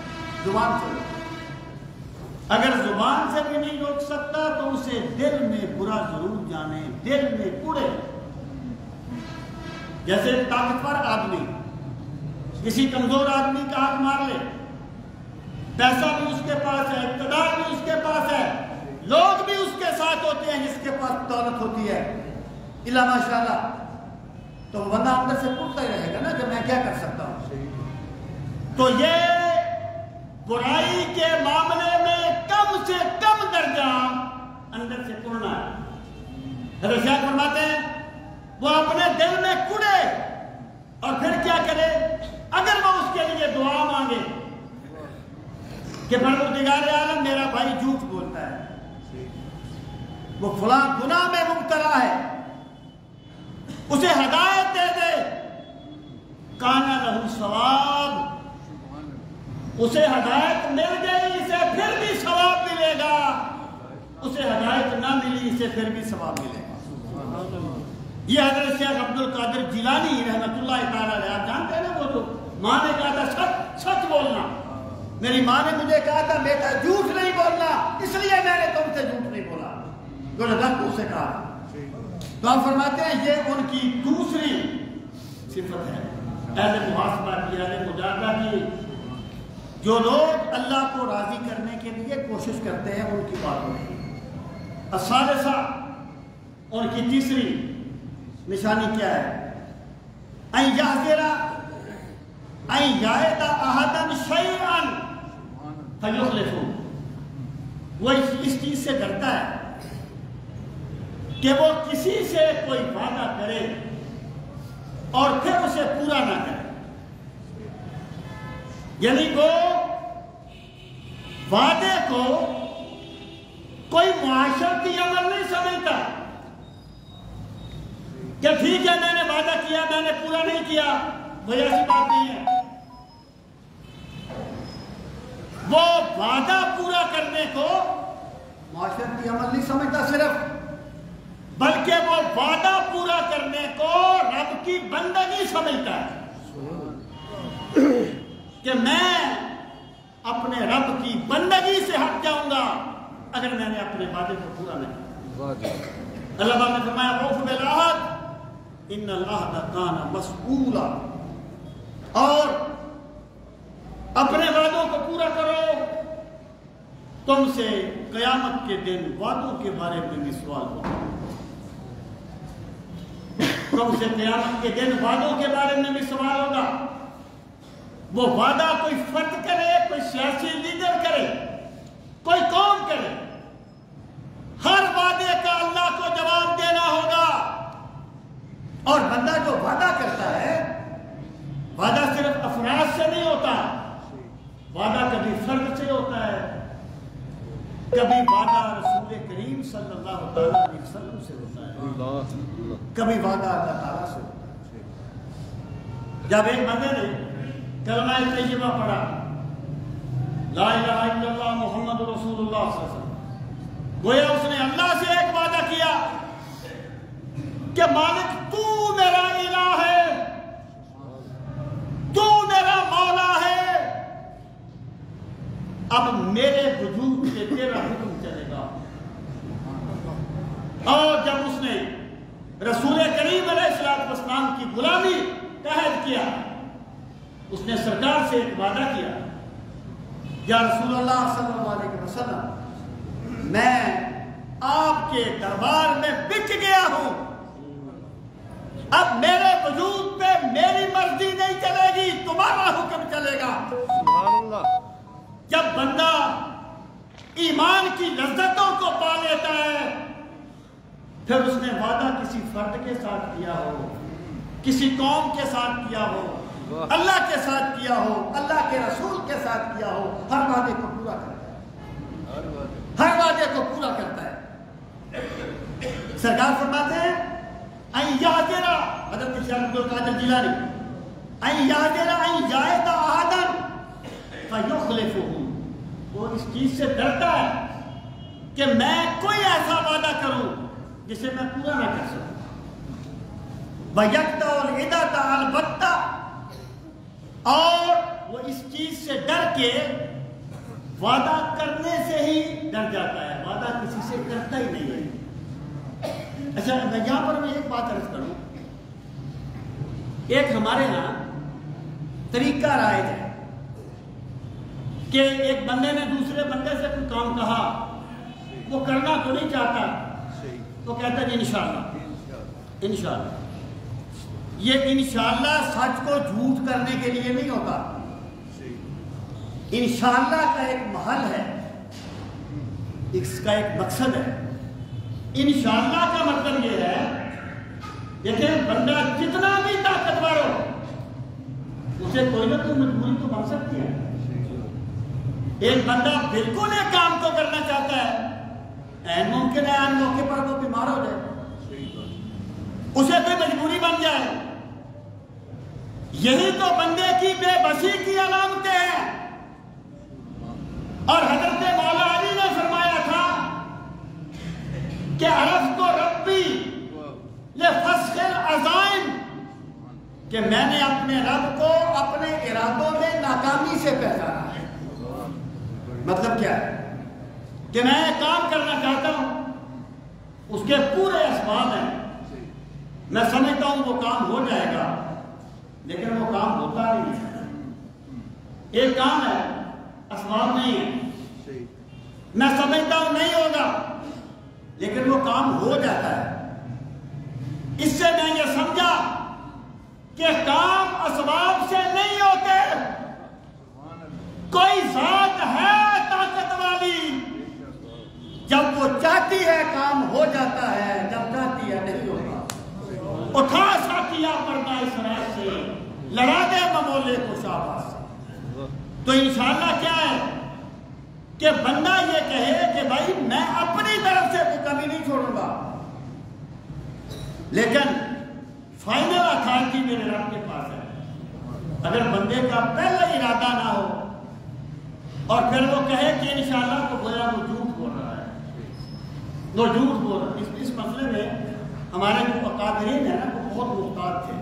زبان سے روکو، اگر زبان سے بھی نہیں روک سکتا تو اسے دل میں برا ضرور جانے، دل میں کوڑے۔ جیسے طاقتور آدمی کسی کمزور آدمی کا ہاتھ مار لے، پیسہ بھی اس کے پاس ہے، اقتدار بھی اس کے پاس ہے، لوگ بھی اس کے ساتھ ہوتے ہیں جس کے پاس دولت ہوتی ہے، الا ماشاءاللہ، تو وہ بندہ اندر سے پڑتا ہی رہے گا نا کہ میں کیا کر سکتا ہوں۔ تو یہ برائی کے معاملے میں کم سے کم درجہ اندر سے پڑنا ہے۔ حضرت شیخ فرماتے ہیں وہ اپنے دل میں کوڑے اور پھر کیا کرے؟ اگر وہ اس کے لیے دعا مانگے کہ پروردگار عالم میرا بھائی جھوٹ بولتا ہے، وہ فلاں گناہ میں مبتلا ہے، اسے ہدایت دے دے، کانا لہو ثواب، اسے ہدایت مل گئی اسے پھر بھی ثواب ملے گا، اسے ہدایت نہ ملی اسے پھر بھی ثواب ملے گا۔ یہ حضرت شیخ عبد القادر جیلانی رحمۃ اللہ تعالیٰ علیہ، آپ جانتے ہیں نا، وہ تو ماں نے کہا تھا سچ بولنا، میری ماں نے مجھے کہا تھا بیٹا جھوٹ نہیں بولنا، اس لیے میں نے تم سے جھوٹ نہیں بولا، جو رب اس سے کہا۔ تو آپ فرماتے ہیں یہ ان کی دوسری صفت ہے، اہل محاسبہ کی، اہل مجاہدہ کی، جو لوگ اللہ کو راضی کرنے کے لیے کوشش کرتے ہیں ان کی بات ہوئی۔ الثالثہ، ان کی تیسری نشانی کیا ہے؟ ان یحذر ان یعد احدا شیئا فیخلفہ، وہ اس چیز سے ڈرتا ہے کہ وہ کسی سے کوئی وعدہ کرے اور پھر اسے پورا نہ کرے، یعنی وہ وعدے کو کوئی معاشرتی عمل نہیں سمجھتا کہ ٹھیک ہے میں نے وعدہ کیا میں نے پورا نہیں کیا، وہ ایسی بات نہیں ہے۔ وہ وعدہ پورا کرنے کو معاشرتی عمل نہیں سمجھتا صرف، بلکہ وہ وعدہ پورا کرنے کو رب کی بندگی سمجھتا ہے کہ میں اپنے رب کی بندگی سے ہٹ جاؤں گا اگر میں نے اپنے وعدے کو پورا نہیں کیا۔ اللہ پاک نے فرمایا اوفوا بالعہد ان العہد کان مسئولا، اور اپنے وعدوں کو پورا کرو، تم سے قیامت کے دن وعدوں کے بارے میں بھی سوال ہوگا، تم سے قیامت کے دن وعدوں کے بارے میں بھی سوال ہوگا۔ وہ وعدہ کوئی فرد کرے، کوئی سیاسی لیڈر کرے، کوئی قوم کرے، ہر وعدے کا اللہ کو جواب دینا ہوگا۔ اور بندہ جو وعدہ کرتا ہے، وعدہ صرف افراد سے نہیں ہوتا، وعدہ کبھی فرد سے ہوتا ہے، کبھی وعدہ رسول کریم صلی اللہ علیہ وسلم سے ہوتا ہے، کبھی وعدہ اللہ تعالیٰ سے ہوتا ہے۔ جب ایک بندے نے کلمہ طیبہ پڑھا، لا الہ الا اللہ محمد رسول اللہ صلی اللہ علیہ وسلم، گویا اس نے اللہ سے ایک وعدہ کیا کہ مالک تو میرا الہ ہے، تو میرا مولا ہے، اب میرے وجود سے تیرا حکم چلے گا۔ اور جب اس نے رسول کریم علیہ السلام کی غلامی کا عہد کیا، اس نے سرکار سے ایک وعدہ کیا، یا رسول اللہ صلی اللہ علیہ وسلم میں آپ کے دربار میں بک گیا ہوں، اب میرے وجود پہ میری مرضی نہیں چلے گی، تمہارا حکم چلے گا۔ سبحان اللہ۔ جب بندہ ایمان کی لذتوں کو پا لیتا ہے، پھر اس نے وعدہ کسی فرد کے ساتھ کیا ہو، کسی قوم کے ساتھ کیا ہو، اللہ کے ساتھ کیا ہو، اللہ کے رسول کے ساتھ کیا ہو، ہر وعدے کو پورا کرتا ہے، ہر وعدے کو پورا کرتا ہے۔ سرکار فرماتے ہیں این یحذر، حضرت شیخ عبد القادر جیلانی، این یحذر ان یعد احدا فیخلفہ، وہ اس چیز سے ڈرتا ہے کہ میں کوئی ایسا وعدہ کروں جسے میں پورا نہ کر سکوں۔ وَيَقْطَعُ الْعِدَةَ الْبَتَّةَ، اور وہ اس چیز سے ڈر کے وعدہ کرنے سے ہی ڈر جاتا ہے، وعدہ کسی سے کرتا ہی نہیں ہے۔ اچھا یہاں پر میں ایک بات عرض کروں، ایک ہمارے ہاں طریقہ رائج ہے کہ ایک بندے نے دوسرے بندے سے کوئی کام کہا، وہ کرنا تو نہیں چاہتا، تو کہتا ہے انشاءاللہ انشاءاللہ۔ یہ انشاءاللہ سچ کو جھوٹ کرنے کے لیے نہیں ہوتا، انشاءاللہ کا ایک محل ہے، اس کا ایک مقصد ہے۔ انشاءاللہ کا مطلب یہ ہے، لیکن بندہ جتنا بھی طاقتور ہو، اسے کوئی نہ کوئی مجبوری تو بن سکتی ہے. ایک بندہ بالکل ایک کام کو کرنا چاہتا ہے، این ممکن ہے ان موقع پر وہ بیمار ہو جائے، اسے کوئی مجبوری بن جائے. یہی تو بندے کی بے بسی کی علامتیں ہیں. اور حضرت مولا علی نے فرمایا تھا کہ عرفت ربی لفسخ العزائم، کہ میں نے اپنے رب کو اپنے ارادوں میں ناکامی سے پہچانا ہے. مطلب کیا ہے کہ میں ایک کام کرنا چاہتا ہوں، اس کے پورے اسباب ہیں، میں سمجھتا ہوں وہ کام ہو جائے گا، لیکن وہ کام ہوتا نہیں ہے. ایک کام ہے، اسباب نہیں ہے، میں سمجھتا ہوں نہیں ہوگا، لیکن وہ کام ہو جاتا ہے. اس سے میں یہ سمجھا کہ کام اسباب سے نہیں ہوتے. کوئی ذات ہے طاقت والی، جب وہ چاہتی ہے کام ہو جاتا ہے، جب چاہتی ہے نہیں ہوتا. اٹھا ساتھیا پردہ اس رات سے، لڑا دے ممولے کو شاباش. تو انشاءاللہ کیا ہے کہ بندہ یہ کہے کہ بھائی میں اپنی طرف سے کوئی کمی نہیں چھوڑوں گا، لیکن فائنل اتھارٹی میرے رب کے پاس ہے. اگر بندے کا پہلا ارادہ نہ ہو اور پھر وہ کہے کہ انشاءاللہ تو گویا وہ جھوٹ بول رہا ہے، وہ جھوٹ بول رہا ہے. اس مسئلے میں ہمارے جو اکابرین ہیں نا وہ بہت محتاط تھے.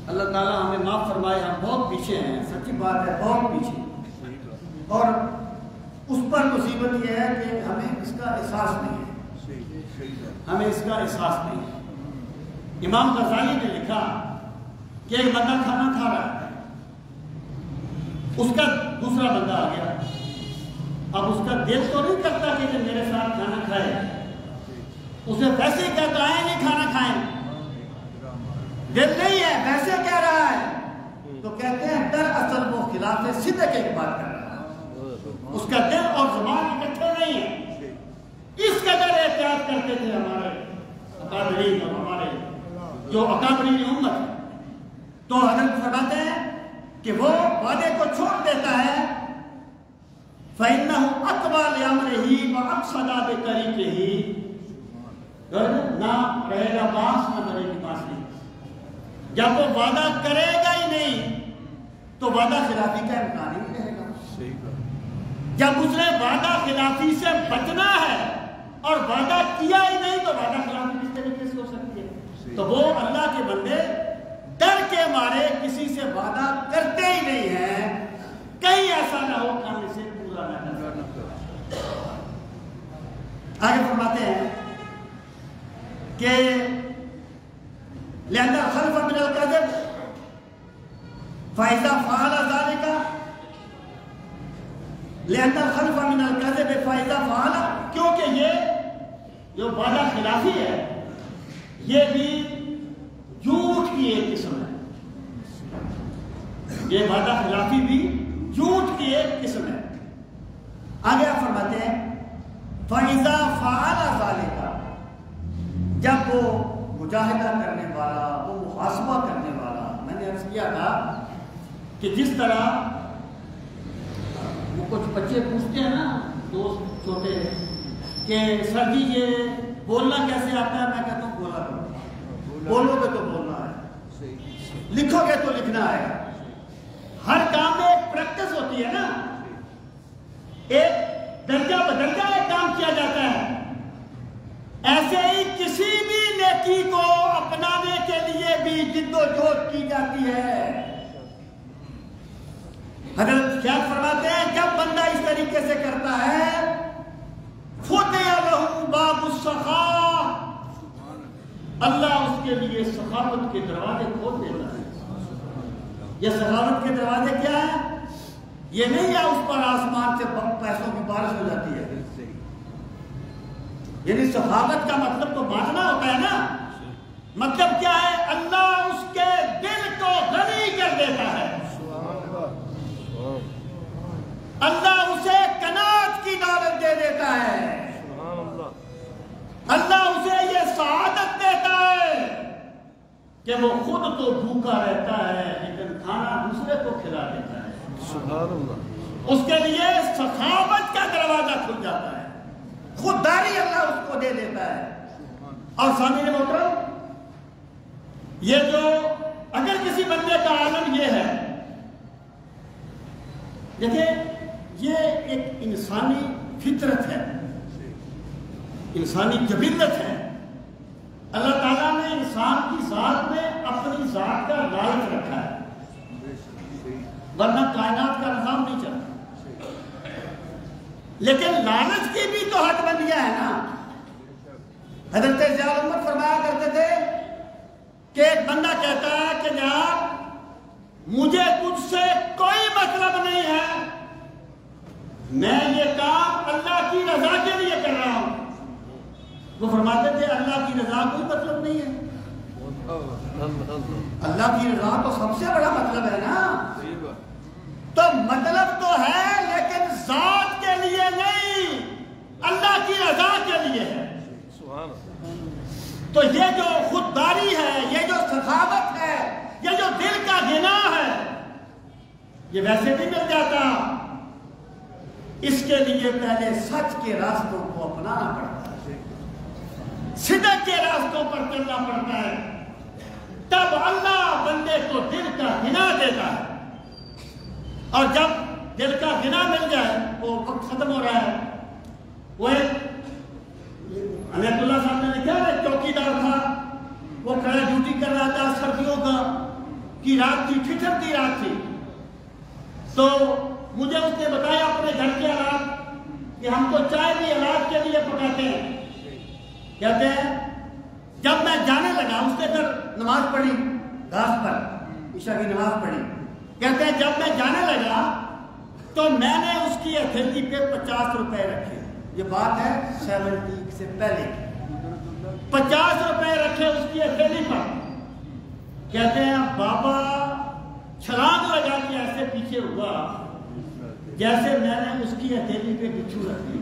اللہ تعالیٰ ہمیں معاف فرمائے، ہم بہت پیچھے ہیں، سچی بات ہے، بہت پیچھے. اور اس پر مصیبت یہ ہے کہ ہمیں اس کا احساس نہیں ہے، ہمیں اس کا احساس نہیں ہے. امام غزالی نے لکھا کہ ایک بندہ کھانا کھا رہا ہے، اس کا دوسرا بندہ آ گیا. اب اس کا دل تو نہیں کرتا کہ میرے ساتھ کھانا کھائے، اسے ویسے ہی کہتا ہے نہیں کھانا کھائیں، دل نہیں ہے، ویسے کہہ رہا ہے. تو کہتے ہیں دراصل وہ خلاف صدق کی بات کر رہا ہے، اس کا دل اور زبان اکٹھے نہیں ہے. اس قدر احتیاط کرتے تھے ہمارے اکابرین اور ہمارے جو اکابرین امت. تو حضرت فرماتے ہیں کہ وہ وعدے کو چھوڑ دیتا ہے، فَإِنَّهُ أَقْوَى لِأَمْرِهِ وَأَقْصَدَ بِطَرِيقِهِ. نہ رہے گا باس نہ مرے گی بانسری. جب وہ وعدہ کرے گا ہی نہیں تو وعدہ خلافی کا امکان ہی نہیں رہے گا. جب اس نے وعدہ خلافی سے بچنا ہے اور وعدہ کیا ہی نہیں تو وعدہ خلافی کس طریقے سے ہو سکتی ہے. تو وہ اللہ کے بندے ڈر کے مارے کسی سے وعدہ کرتے ہی نہیں ہیں، کہیں ایسا نہ ہو کہ ہم اسے پورا نہ کر. آگے فرماتے ہیں کہ لأن الخلف من الكذب فإذا فعل ذلك، لأن الخلف من الكذب فإذا فعل، کیونکہ یہ جو وعدہ خلافی ہے یہ بھی جھوٹ کی ایک قسم ہے. یہ وعدہ خلافی بھی جھوٹ کی ایک قسم ہے. آگے آپ فرماتے ہیں فَإِذَا فَعَلَ ذَلِكَ، جب وہ مجاہدہ کرنے والا، وہ محاسبہ کرنے والا، میں نے عرض کیا تھا کہ جس طرح وہ کچھ بچے پوچھتے ہیں نا دوست چھوٹے کہ سر جی یہ بولنا کیسے آتا ہے، میں کہتا ہوں بولا کرو. بولو گے تو بولنا ہے، لکھو گے تو لکھنا ہے. ہر کام میں ایک پریکٹس ہوتی ہے نا، ایک درجہ بدرجہ ایک کام کیا جاتا ہے. ایسے ہی کسی بھی نیکی کو اپنانے کے لیے بھی جد و جہد کی جاتی ہے. حضرت کیا فرماتے ہیں جب بندہ اس طریقے سے کرتا ہے فُتِحَ لَهُ بَابُ السَّخَاءِ، اللہ اس کے لیے سخاوت کے دروازے کھول دیتا ہے. یہ سخاوت کے دروازے کیا ہے؟ یہ نہیں ہے اس پر آسمان سے پیسوں کی بارش ہو جاتی ہے. یعنی سخاوت کا مطلب تو بانٹنا ہوتا ہے نا. مطلب کیا ہے؟ اللہ اس کے دل کو غنی کر دیتا ہے، اللہ اسے قناعت کی دولت دے دیتا ہے، اللہ اسے یہ سعادت دیتا ہے کہ کہ وہ خود تو بھوکا رہتا ہے لیکن کھانا دوسرے کو کھلا دیتا ہے. سبحان اللہ. اس کے لیے سخاوت کا دروازہ کھل جاتا ہے, خودداری اللہ اس کو دے دیتا ہے. اور سامعین محترم, یہ جو اگر کسی بندے کا عالم یہ ہے, دیکھیں یہ ایک انسانی فطرت ہے, انسانی جبلت ہے. اللہ تعالیٰ نے انسان کی ذات میں اپنی ذات کا لالچ رکھا ہے, ورنہ کائنات کا نظام نہیں چلتا. لیکن لالچ کی بھی تو حد بندیاں ہے نا. حضرت ضیاء الحق فرمایا کرتے تھے کہ ایک بندہ کہتا ہے کہ جناب مجھے تجھ سے کوئی مطلب نہیں ہے, میں یہ کام اللہ کی رضا کے لیے کر رہا ہوں. وہ فرماتے تھے اللہ کی رضا کوئی مطلب نہیں ہے. اللہ کی رضا تو سب سے بڑا مطلب ہے نا. تو مطلب تو ہے لیکن ذات کے لیے نہیں, اللہ کی رضا کے لیے ہے. تو یہ جو خودداری ہے, یہ جو سخاوت ہے, یہ جو دل کا غنا ہے, یہ ویسے بھی مل جاتا. اس کے لیے پہلے سچ کے راستوں کو اپنانا پڑتا ہے, صدق کے راستوں پر چلنا پڑتا ہے, تب اللہ بندے کو دل کا غنا دیتا ہے. اور جب دل کا غنا مل جائے, وہ وقت ختم ہو رہا ہے. وہ ایک انیت اللہ صاحب نے لکھا ہے, چوکیدار تھا, وہ کھڑا ڈیوٹی کر رہا تھا, سردیوں کی رات تھی, ٹھٹھرتی رات تھی. تو مجھے اس نے بتایا اپنے گھر کے حالات کہ ہم تو چائے بھی علاج کے لیے پکاتے ہیں. کہتے ہیں جب میں جانے لگا, اس نے پھر نماز پڑھی گھاس پر, عشاء کی نماز پڑھی. کہتے ہیں جب میں جانے لگا تو میں نے اس کی ہتھیلی پہ 50 روپے رکھے. یہ بات ہے 70 سے پہلے, 50 روپے رکھے اس کی ہتھیلی پر. کہتے ہیں بابا چھلانگ لگا کے ایسے پیچھے ہوا جیسے میں نے اس کی ہتھیلی پہ بچھو رکھ دی.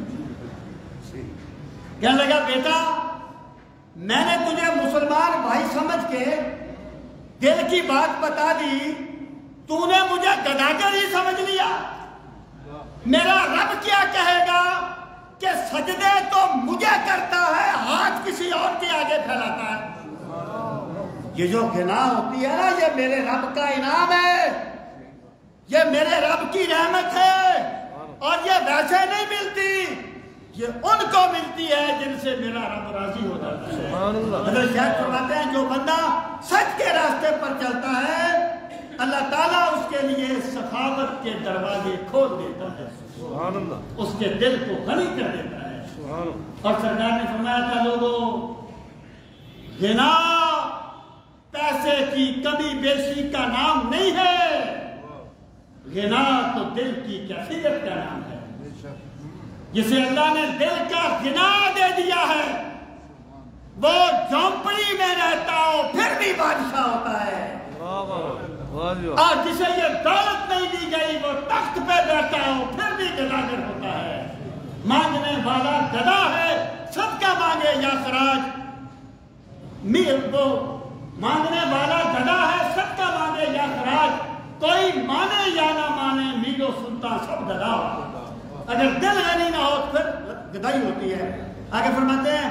کہنے لگا بیٹا میں نے تجھے مسلمان بھائی سمجھ کے دل کی بات بتا دی, تو نے مجھے گداگر ہی سمجھ لیا. میرا رب کیا کہے گا کہ سجدے تو مجھے کرتا ہے, ہاتھ کسی اور کے آگے پھیلاتا ہے. یہ جو غنا ہوتی ہے نا, یہ میرے رب کا انعام ہے, یہ میرے رب کی رحمت ہے. اور یہ ویسے نہیں ملتی, یہ ان کو ملتی ہے جن سے میرا رب راضی ہو جاتا ہے. حضرت شیخ فرماتے ہیں جو بندہ سچ کے راستے پر چلتا ہے, اللہ تعالیٰ اس کے لیے سخاوت کے دروازے کھول دیتا ہے, اس کے دل کو غنی کر دیتا ہے. اور سرکار نے فرمایا تھا لوگوں, غنا پیسے کی کمی بیشی کا نام نہیں ہے, غنا تو دل کی کیفیت کا نام ہے. جسے اللہ نے دل کا غنا دے دیا ہے وہ جھونپڑی میں رہتا ہو پھر بھی بادشاہ ہوتا ہے. اور جسے یہ دولت نہیں دی گئی وہ تخت پہ بیٹھا ہو پھر بھی گداگر ہوتا ہے. مانگنے والا گدا ہے, صدقہ مانگے یا خراج. وہ مانگنے والا گدا ہے, صدقہ مانگے یا خراج. کوئی مانے یا نہ مانے, میلو سنتا سب گدا ہو. اگر دل غنی نہ ہو تو پھر گدائی ہوتی ہے. آگے فرماتے ہیں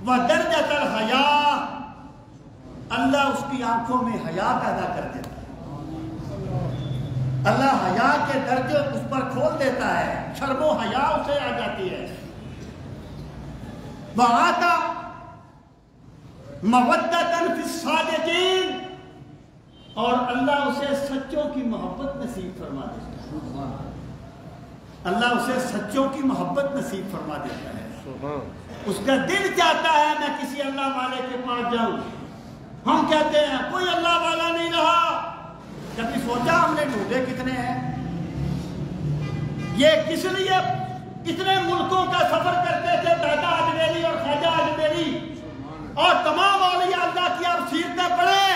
وَدَرْجَةَ الْحَيَاءِ, اللہ اس کی آنکھوں میں حیا پیدا کر دیتا ہے. اللہ حیا کے درجے اس پر کھول دیتا ہے, شرم و حیا اسے آ جاتی ہے. وَآتَى مَوَدَّةً فِي الصَّادِقِينَ, اور اللہ اسے سچوں کی محبت نصیب فرما دیتا ہے. اللہ اسے سچوں کی محبت نصیب فرما دیتا ہے. اس کا دل چاہتا ہے میں کسی اللہ والے کے پاس جاؤں. ہم کہتے ہیں کوئی اللہ والا نہیں رہا. کبھی سوچا ہم نے ڈھونڈے کتنے ہیں؟ یہ کس لیے اتنے ملکوں کا سفر کرتے تھے دادا اجمیری اور خواجہ اجمیری اور تمام اولیاء اللہ کی آپ سیرتیں پڑھیں.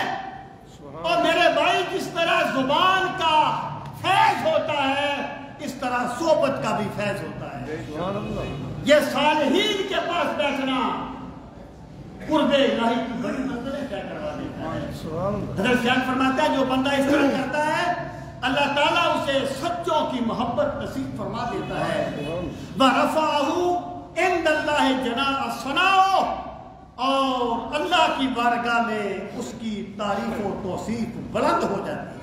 اور میرے بھائی جس طرح زبان کا فیض ہوتا ہے اس طرح صحبت کا بھی فیض ہوتا ہے. یہ صالحین کے پاس بیٹھنا قرب الہی کی بڑی منزلیں طے کروا دیتا ہے. ہے. حضرت شان فرماتا ہے جو بندہ اس طرح کرتا ہے اللہ تعالیٰ اسے سچوں کی محبت نصیب فرما دیتا ہے. وَرَفَعَهُ عِنْدَ اللَّهِ جَنَاحَ الثَّنَاءِ، اور اللہ کی بارگاہ میں اس کی تعریف و توصیف بلند ہو جاتی ہے.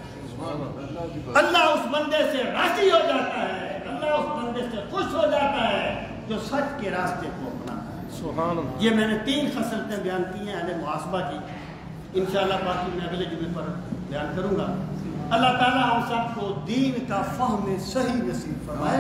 اللہ اس بندے سے راضی ہو جاتا ہے، اللہ اس بندے سے خوش ہو جاتا ہے جو سچ کے راستے کو اپناتا ہے. سبحان اللہ. یہ میں نے 3 خصلتیں بیان کی ہیں اہل محاسبہ کی. انشاءاللہ باقی میں اگلے جمعے پر بیان کروں گا. اللہ تعالیٰ ہم سب کو دین کا فہم صحیح نصیب فرمائے.